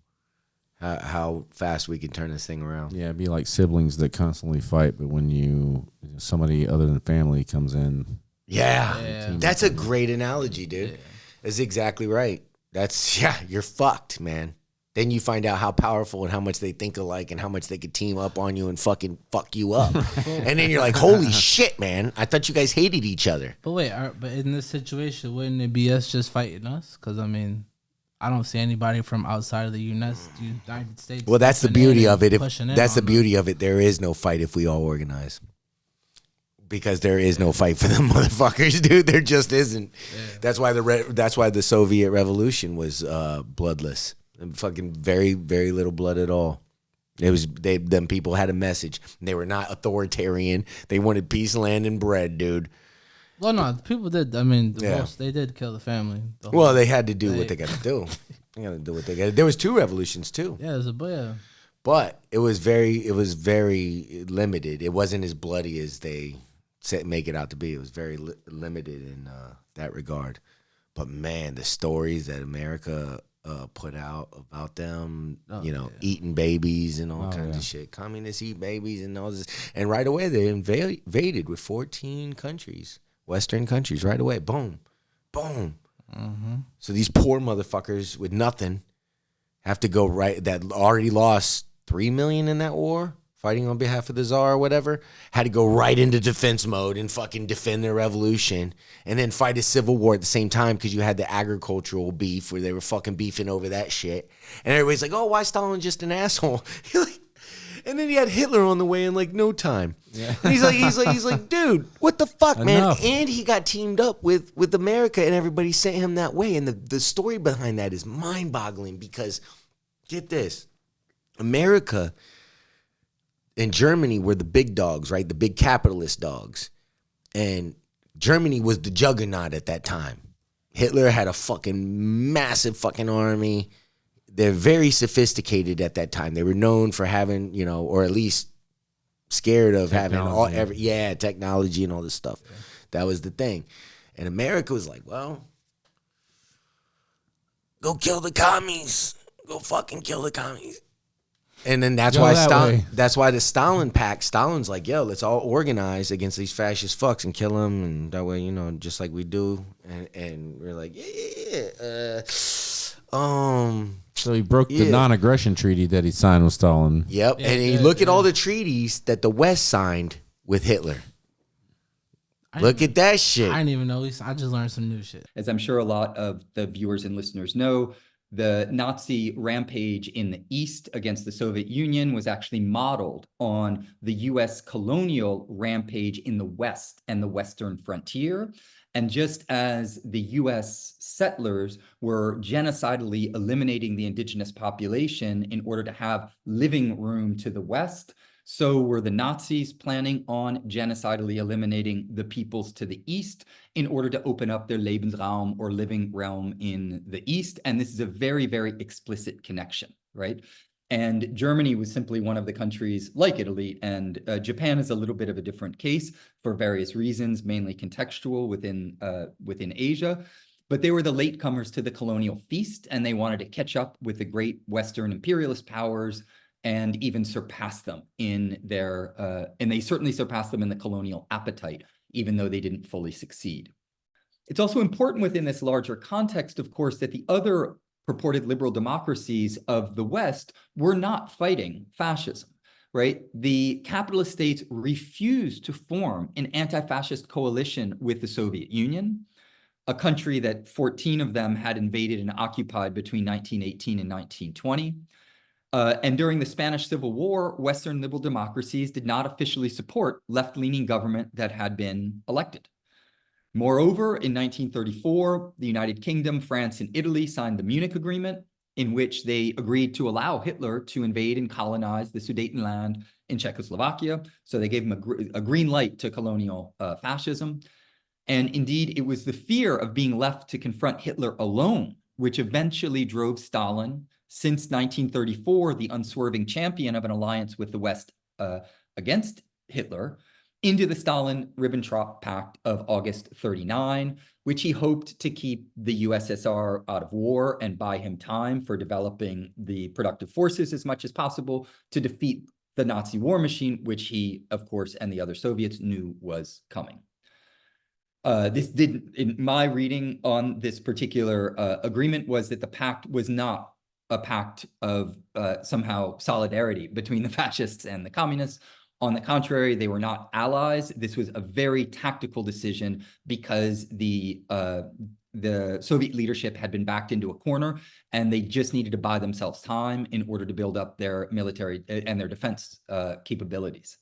how fast we can turn this thing around. Yeah, it'd be like siblings that constantly fight, but when somebody other than family comes in. Yeah. That's a great analogy, dude. Yeah. That's exactly right. You're fucked, man. Then you find out how powerful and how much they think alike and how much they could team up on you and fucking fuck you up. And then you're like, holy shit, man. I thought you guys hated each other. But wait, but in this situation, wouldn't it be us just fighting us? Because, I mean, I don't see anybody from outside of the United States. Well, that's the beauty of it. That's the beauty of it. There is no fight if we all organize. Because there is no fight for them motherfuckers, dude. There just isn't. Yeah. That's why the Soviet Revolution was bloodless. And fucking very, very little blood at all. It was them people had a message. They were not authoritarian. They wanted peace, land, and bread, dude. Well, no, people did. I mean, they did kill the family. They had to do what they got to do. They got to do what they got to do. There was 2 revolutions too. Yeah, But it was very limited. It wasn't as bloody as they make it out to be. It was very limited in that regard. But man, the stories that America put out about them, eating babies and all kinds of shit. Communists eat babies and all this. And right away, they invaded with 14 countries, Western countries, right away. Boom. Boom. Mm-hmm. So these poor motherfuckers with nothing have to go that already lost 3 million in that war, fighting on behalf of the Tsar or whatever, had to go right into defense mode and fucking defend their revolution and then fight a civil war at the same time because you had the agricultural beef where they were fucking beefing over that shit. And everybody's like, oh, why Stalin just an asshole? And then he had Hitler on the way in like no time. Yeah. And he's like, dude, what the fuck, man? Enough. And he got teamed up with America and everybody sent him that way. And the story behind that is mind-boggling because, get this, America and Germany were the big dogs, right? The big capitalist dogs. And Germany was the juggernaut at that time. Hitler had a fucking massive fucking army. They're very sophisticated at that time. They were known for having, or at least scared of technology. having technology and all this stuff. Yeah. That was the thing. And America was like, well, go kill the commies. Go fucking kill the commies. And then that's Go why that Stalin. way. That's why the Stalin pact. Stalin's like, yo, let's all organize against these fascist fucks and kill them, and that way, just like we do. And we're like, yeah. So he broke the non-aggression treaty that he signed with Stalin. Yep. Yeah, and you look at all the treaties that the West signed with Hitler. Look at that shit. I didn't even know. I just learned some new shit. As I'm sure a lot of the viewers and listeners know, the Nazi rampage in the East against the Soviet Union was actually modeled on the US colonial rampage in the West and the Western frontier. And just as the US settlers were genocidally eliminating the indigenous population in order to have living room to the West, so were the Nazis planning on genocidally eliminating the peoples to the East in order to open up their Lebensraum or living realm in the East. And this is a very, very explicit connection, right? And Germany was simply one of the countries like Italy, and Japan is a little bit of a different case for various reasons, mainly contextual within Asia. But they were the latecomers to the colonial feast, and they wanted to catch up with the great Western imperialist powers and even surpass them in their, and they certainly surpassed them in the colonial appetite, even though they didn't fully succeed. It's also important within this larger context, of course, that the other purported liberal democracies of the West were not fighting fascism, right? The capitalist states refused to form an anti-fascist coalition with the Soviet Union, a country that 14 of them had invaded and occupied between 1918 and 1920. And during the Spanish Civil War, Western liberal democracies did not officially support left-leaning government that had been elected. Moreover, in 1934, the United Kingdom, France, and Italy signed the Munich Agreement, in which they agreed to allow Hitler to invade and colonize the Sudetenland in Czechoslovakia. So they gave him a green light to colonial fascism. And indeed, it was the fear of being left to confront Hitler alone, which eventually drove Stalin, since 1934, the unswerving champion of an alliance with the West against Hitler, into the Stalin-Ribbentrop Pact of August 39, which he hoped to keep the USSR out of war and buy him time for developing the productive forces as much as possible to defeat the Nazi war machine, which he, of course, and the other Soviets knew was coming. In my reading on this particular agreement was that the pact was not a pact of somehow solidarity between the fascists and the communists. On the contrary, they were not allies. This was a very tactical decision because the Soviet leadership had been backed into a corner, and they just needed to buy themselves time in order to build up their military and their defense capabilities.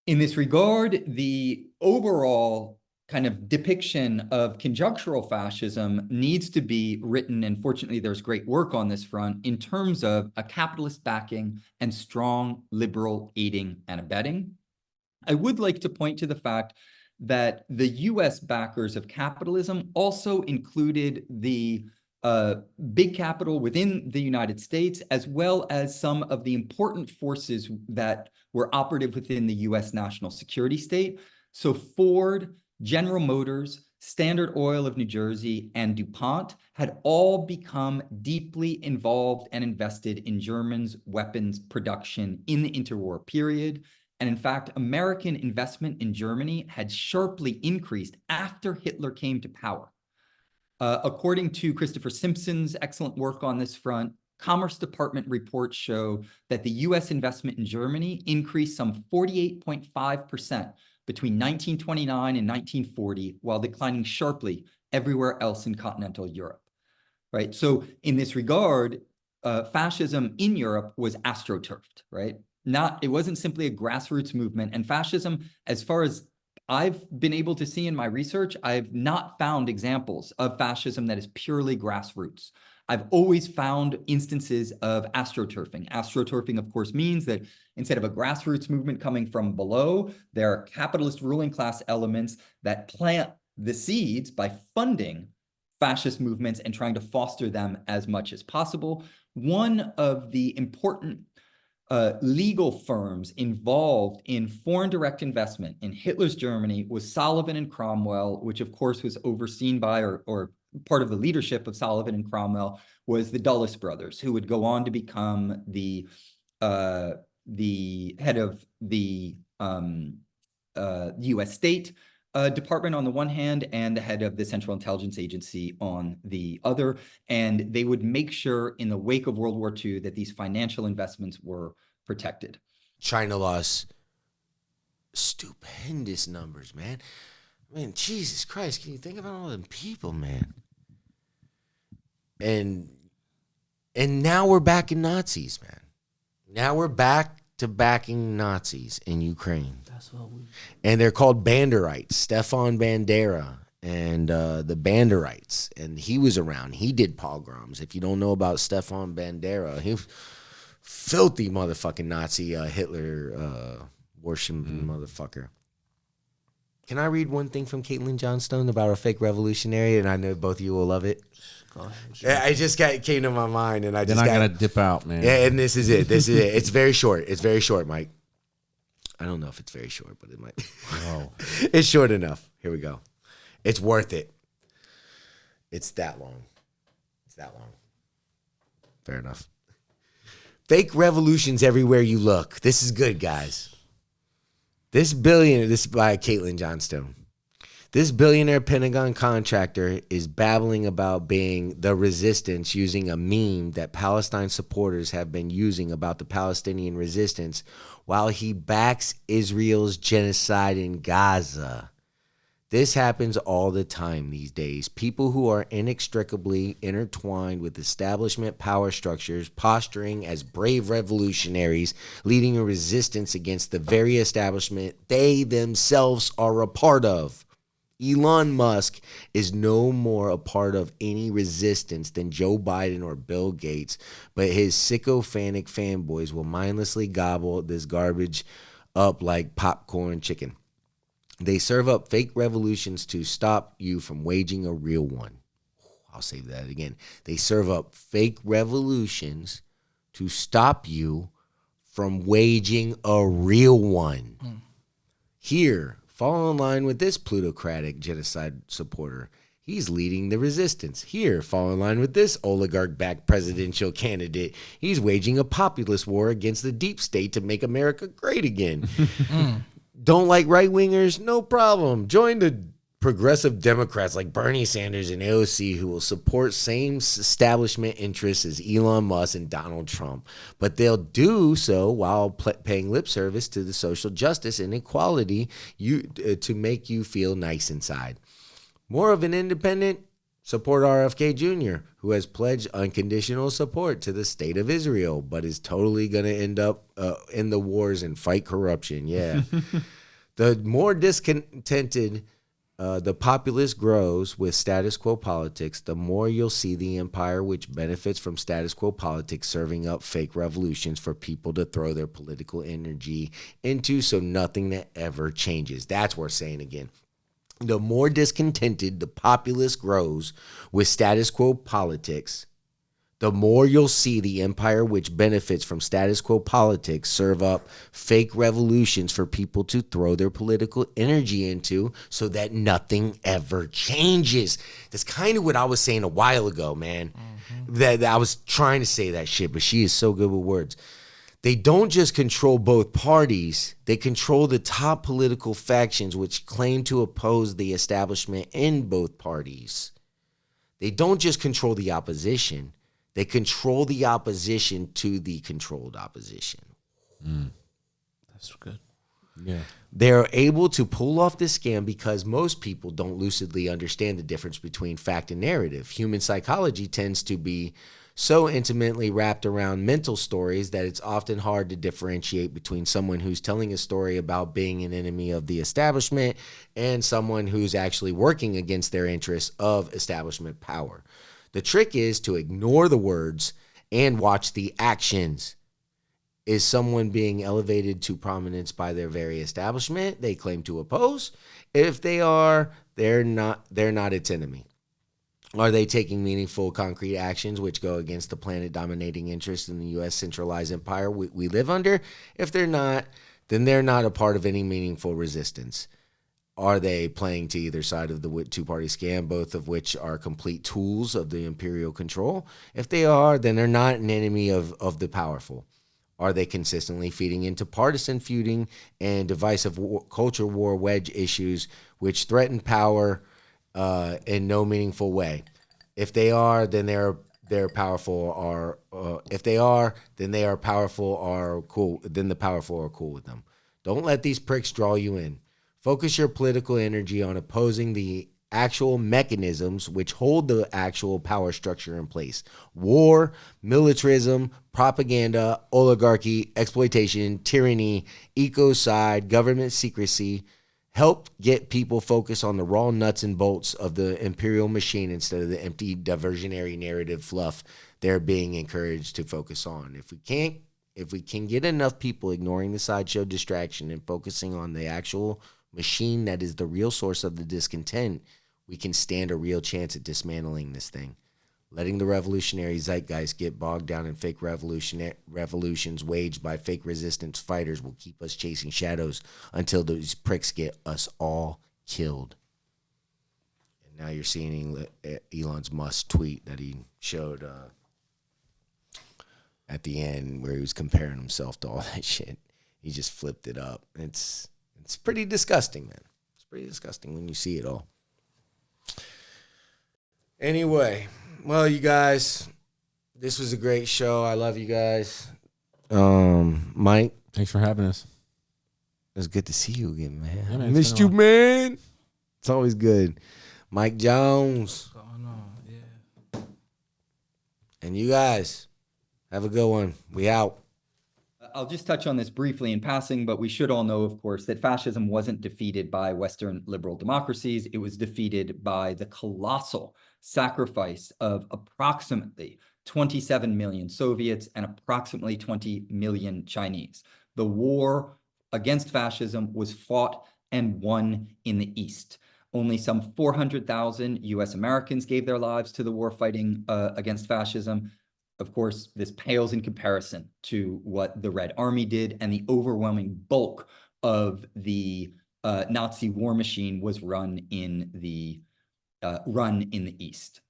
In this regard, the overall kind of depiction of conjunctural fascism needs to be written, and fortunately there's great work on this front, in terms of a capitalist backing and strong liberal aiding and abetting. I would like to point to the fact that the US backers of capitalism also included the big capital within the United States, as well as some of the important forces that were operative within the US national security state. So Ford, General Motors, Standard Oil of New Jersey, and DuPont had all become deeply involved and invested in Germany's weapons production in the interwar period. And in fact, American investment in Germany had sharply increased after Hitler came to power. According to Christopher Simpson's excellent work on this front, Commerce Department reports show that the US investment in Germany increased some 48.5% between 1929 and 1940, while declining sharply everywhere else in continental Europe, right? So in this regard, fascism in Europe was astroturfed, right? It wasn't simply a grassroots movement. And fascism, as far as I've been able to see in my research, I've not found examples of fascism that is purely grassroots. I've always found instances of astroturfing. Astroturfing, of course, means that instead of a grassroots movement coming from below, there are capitalist ruling class elements that plant the seeds by funding fascist movements and trying to foster them as much as possible. One of the important legal firms involved in foreign direct investment in Hitler's Germany was Sullivan and Cromwell, which of course was overseen by or part of the leadership of Sullivan and Cromwell was the Dulles brothers, who would go on to become the head of the U.S. State Department on the one hand, and the head of the Central Intelligence Agency on the other. And they would make sure in the wake of World War II that these financial investments were protected. China lost stupendous numbers, man. I mean, Jesus Christ, can you think about all them people, man? And now we're back in Nazis, man. Now we're back to backing Nazis in Ukraine. That's what we. And they're called Banderites. Stefan Bandera and the Banderites. And he was around. He did pogroms. If you don't know about Stefan Bandera, he filthy motherfucking Nazi Hitler worshiping motherfucker. Can I read one thing from Caitlin Johnstone about a fake revolutionary? And I know both of you will love it. Go ahead. Yeah, I just came to my mind, and I Then just I gotta dip out, man. Yeah, and this is it. This is it. It's very short. It's very short, Mike. I don't know if it's very short, but it might. Oh. It's short enough. Here we go. It's worth it. It's that long. It's that long. Fair enough. Fake revolutions everywhere you look. This is good, guys. This is by Caitlin Johnstone. This billionaire Pentagon contractor is babbling about being the resistance using a meme that Palestine supporters have been using about the Palestinian resistance while he backs Israel's genocide in Gaza. This happens all the time these days. People who are inextricably intertwined with establishment power structures, posturing as brave revolutionaries, leading a resistance against the very establishment they themselves are a part of. Elon Musk is no more a part of any resistance than Joe Biden or Bill Gates, but his sycophantic fanboys will mindlessly gobble this garbage up like popcorn chicken. They serve up fake revolutions to stop you from waging a real one. I'll say that again. They serve up fake revolutions to stop you from waging a real one. Here, fall in line with this plutocratic genocide supporter. He's leading the resistance. Here, fall in line with this oligarch-backed presidential candidate. He's waging a populist war against the deep state to make America great again. Don't like right-wingers? No problem. Join the progressive Democrats like Bernie Sanders and AOC who will support same establishment interests as Elon Musk and Donald Trump. But they'll do so while paying lip service to the social justice and equality to make you feel nice inside. More of an independent? Support RFK Jr., who has pledged unconditional support to the state of Israel, but is totally going to end up in the wars and fight corruption. Yeah. The more discontented the populace grows with status quo politics, the more you'll see the empire which benefits from status quo politics serving up fake revolutions for people to throw their political energy into so nothing that ever changes. That's what we're saying again. The more discontented the populace grows with status quo politics, the more you'll see the empire which benefits from status quo politics serve up fake revolutions for people to throw their political energy into so that nothing ever changes. That's kind of what I was saying a while ago, man. That I was trying to say that shit, but she is so good with words. They don't just control both parties, they control the top political factions which claim to oppose the establishment in both parties. They don't just control the opposition, they control the opposition to the controlled opposition. That's good. Yeah. They're able to pull off this scam because most people don't lucidly understand the difference between fact and narrative. Human psychology tends to be so intimately wrapped around mental stories that it's often hard to differentiate between someone who's telling a story about being an enemy of the establishment and someone who's actually working against their interests of establishment power. The trick is to ignore the words and watch the actions. Is someone being elevated to prominence by their very establishment they claim to oppose? If they are, they're not its enemy. Are they taking meaningful, concrete actions which go against the planet-dominating interests in the U.S. centralized empire we live under? If they're not, then they're not a part of any meaningful resistance. Are they playing to either side of the two-party scam, both of which are complete tools of the imperial control? If they are, then they're not an enemy of the powerful. Are they consistently feeding into partisan feuding and divisive culture war wedge issues which threaten power in no meaningful way? If they are, then they're powerful. Or if they are, then they are powerful. Or cool. Then the powerful are cool with them. Don't let these pricks draw you in. Focus your political energy on opposing the actual mechanisms which hold the actual power structure in place. War, militarism, propaganda, oligarchy, exploitation, tyranny, ecocide, government secrecy. Help get people focused on the raw nuts and bolts of the imperial machine instead of the empty diversionary narrative fluff they're being encouraged to focus on. If we can get enough people ignoring the sideshow distraction and focusing on the actual machine that is the real source of the discontent, we can stand a real chance at dismantling this thing. Letting the revolutionary zeitgeist get bogged down in fake revolutions waged by fake resistance fighters will keep us chasing shadows until those pricks get us all killed. And now you're seeing Elon's Musk tweet that he showed at the end where he was comparing himself to all that shit. He just flipped it up. It's pretty disgusting, man. It's pretty disgusting when you see it all. Anyway, well, you guys, this was a great show. I love you guys. Mike, thanks for having us. It was good to see you again, man. Yeah, man, missed you, man. It's always good. Mike Jones. What's going on? Yeah. And you guys, have a good one. We out. I'll just touch on this briefly in passing, but we should all know, of course, that fascism wasn't defeated by Western liberal democracies. It was defeated by the colossal sacrifice of approximately 27 million Soviets and approximately 20 million Chinese. The war against fascism was fought and won in the East. Only some 400,000 US Americans gave their lives to the war fighting against fascism. Of course, this pales in comparison to what the Red Army did, and the overwhelming bulk of the Nazi war machine was run in the East.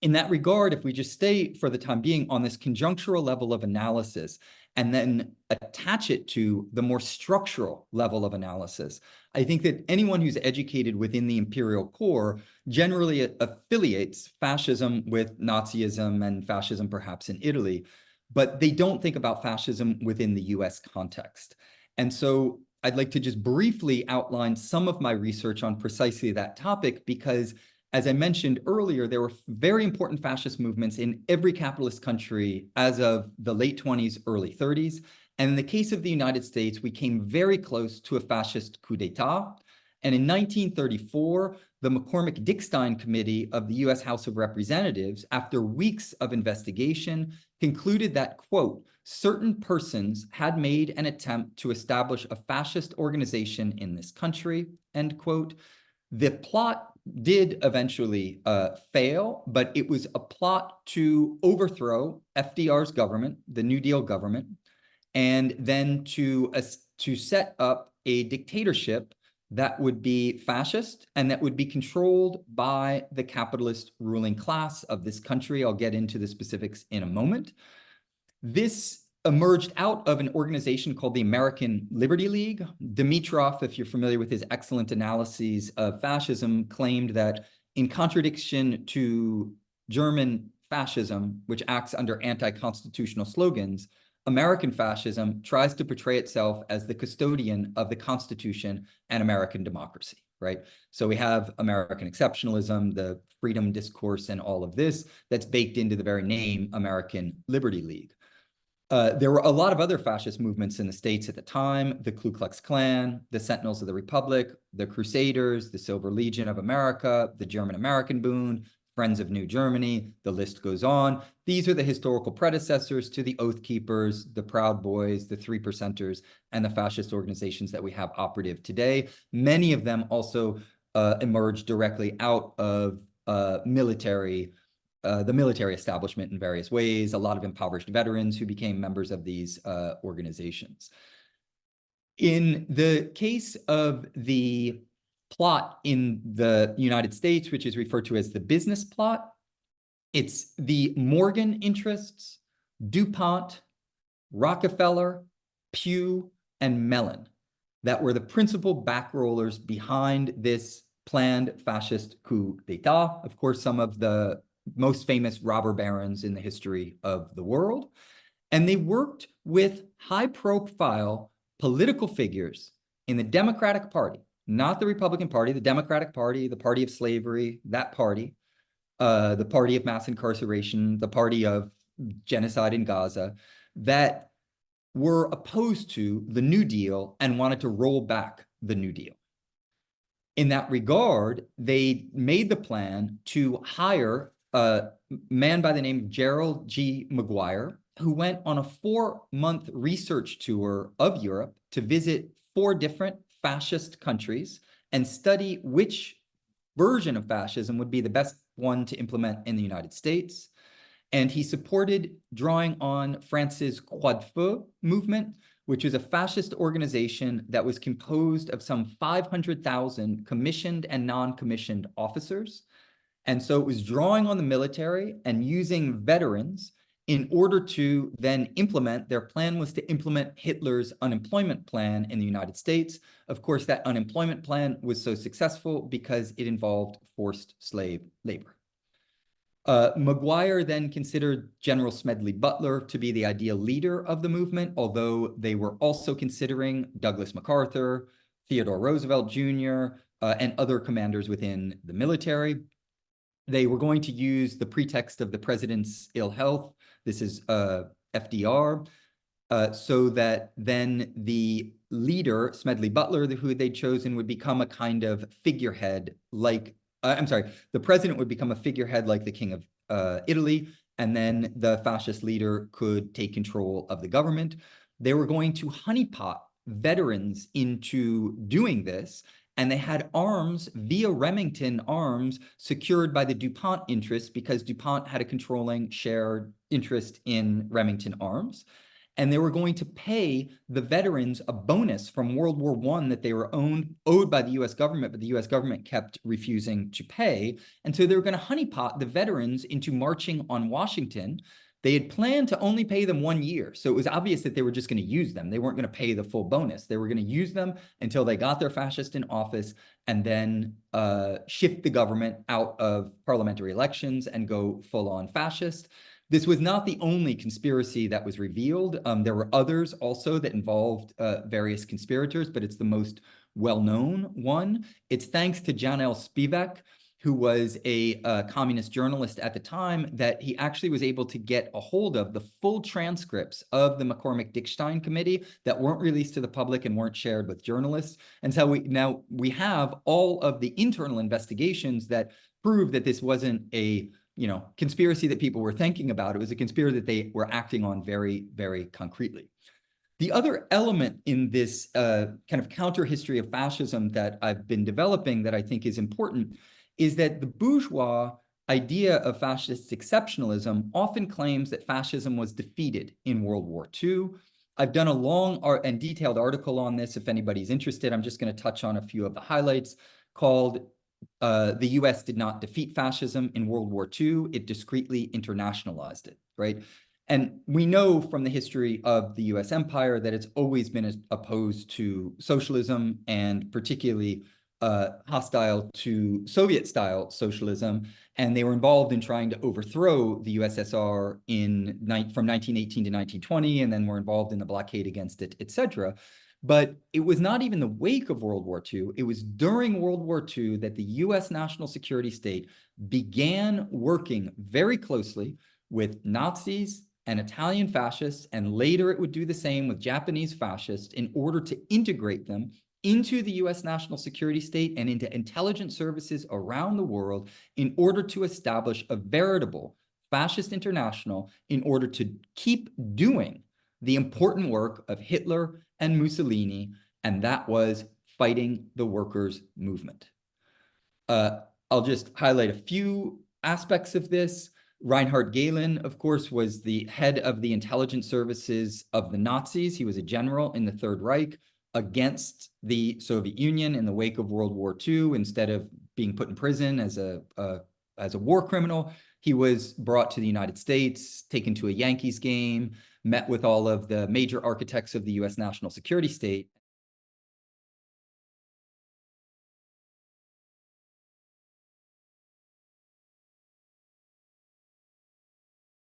In that regard, if we just stay for the time being on this conjunctural level of analysis and then attach it to the more structural level of analysis, I think that anyone who's educated within the imperial core generally affiliates fascism with Nazism and fascism perhaps in Italy, but they don't think about fascism within the US context. And so I'd like to just briefly outline some of my research on precisely that topic, because as I mentioned earlier, there were very important fascist movements in every capitalist country as of the late 20s, early 30s. And in the case of the United States, we came very close to a fascist coup d'etat. And in 1934, the McCormick-Dickstein Committee of the US House of Representatives, after weeks of investigation, concluded that, quote, certain persons had made an attempt to establish a fascist organization in this country, end quote. The plot did eventually fail, but it was a plot to overthrow FDR's government, the New Deal government, and then to set up a dictatorship that would be fascist and that would be controlled by the capitalist ruling class of this country. I'll get into the specifics in a moment. This emerged out of an organization called the American Liberty League. Dimitrov, if you're familiar with his excellent analyses of fascism, claimed that in contradiction to German fascism, which acts under anti-constitutional slogans, American fascism tries to portray itself as the custodian of the Constitution and American democracy, right? So we have American exceptionalism, the freedom discourse, and all of this that's baked into the very name American Liberty League. There were a lot of other fascist movements in the States at the time: the Ku Klux Klan, the Sentinels of the Republic, the Crusaders, the Silver Legion of America, the German-American Bund, Friends of New Germany, the list goes on. These are the historical predecessors to the Oath Keepers, the Proud Boys, the Three Percenters, and the fascist organizations that we have operative today. Many of them also emerged directly out of the military establishment in various ways, a lot of impoverished veterans who became members of these organizations. In the case of the plot in the United States, which is referred to as the business plot. It's the Morgan interests, DuPont, Rockefeller, Pew, and Mellon that were the principal backrollers behind this planned fascist coup d'etat. Of course, some of the most famous robber barons in the history of the world. And they worked with high-profile political figures in the Democratic Party, not the Republican Party, the Democratic Party, the party of slavery, that party, the party of mass incarceration, the party of genocide in Gaza, that were opposed to the New Deal and wanted to roll back the New Deal. In that regard, they made the plan to hire a man by the name of Gerald G. Maguire, who went on a 4-month research tour of Europe to visit 4 different fascist countries and study which version of fascism would be the best one to implement in the United States. And he supported drawing on France's Croix de Feu movement, which is a fascist organization that was composed of some 500,000 commissioned and non-commissioned officers. And so it was drawing on the military and using veterans in order to then implement, their plan was to implement Hitler's unemployment plan in the United States. Of course, that unemployment plan was so successful because it involved forced slave labor. Maguire then considered General Smedley Butler to be the ideal leader of the movement, although they were also considering Douglas MacArthur, Theodore Roosevelt Jr., and other commanders within the military. They were going to use the pretext of the president's ill health. This is FDR, so that then the leader, Smedley Butler, who they'd chosen, would become a kind of figurehead like, the president would become a figurehead like the King of Italy, and then the fascist leader could take control of the government. They were going to honeypot veterans into doing this, and they had arms via Remington arms secured by the DuPont interest because DuPont had a controlling shared interest in Remington arms. And they were going to pay the veterans a bonus from World War I that they were owed by the US government, but the US government kept refusing to pay. And so they were going to honeypot the veterans into marching on Washington. They had planned to only pay them 1 year. So it was obvious that they were just going to use them. They weren't going to pay the full bonus. They were going to use them until they got their fascist in office and then shift the government out of parliamentary elections and go full on fascist. This was not the only conspiracy that was revealed. There were others also that involved various conspirators, but it's the most well-known one. It's thanks to Jan L. Spivak, who was a communist journalist at the time, that he actually was able to get a hold of the full transcripts of the McCormick-Dickstein committee that weren't released to the public and weren't shared with journalists. And so we have all of the internal investigations that prove that this wasn't a conspiracy that people were thinking about. It was a conspiracy that they were acting on very, very concretely. The other element in this kind of counter history of fascism that I've been developing that I think is important is that the bourgeois idea of fascist exceptionalism often claims that fascism was defeated in World War II. I've done a long and detailed article on this. If anybody's interested, I'm just going to touch on a few of the highlights, called the US did not defeat fascism in World War II. It discreetly internationalized it, right? And we know from the history of the US empire that it's always been opposed to socialism, and particularly hostile to Soviet-style socialism. And they were involved in trying to overthrow the USSR from 1918 to 1920, and then were involved in the blockade against it, etc. But it was not even the wake of World War II. It was during World War II that the US national security state began working very closely with Nazis and Italian fascists, and later it would do the same with Japanese fascists in order to integrate them into the US national security state and into intelligence services around the world in order to establish a veritable fascist international in order to keep doing the important work of Hitler and Mussolini, and that was fighting the workers' movement. I'll just highlight a few aspects of this. Reinhard Gehlen, of course, was the head of the intelligence services of the Nazis. He was a general in the Third Reich. against the Soviet Union in the wake of World War II. Instead of being put in prison as a war criminal, he was brought to the United States, taken to a Yankees game, met with all of the major architects of the U.S. national security state,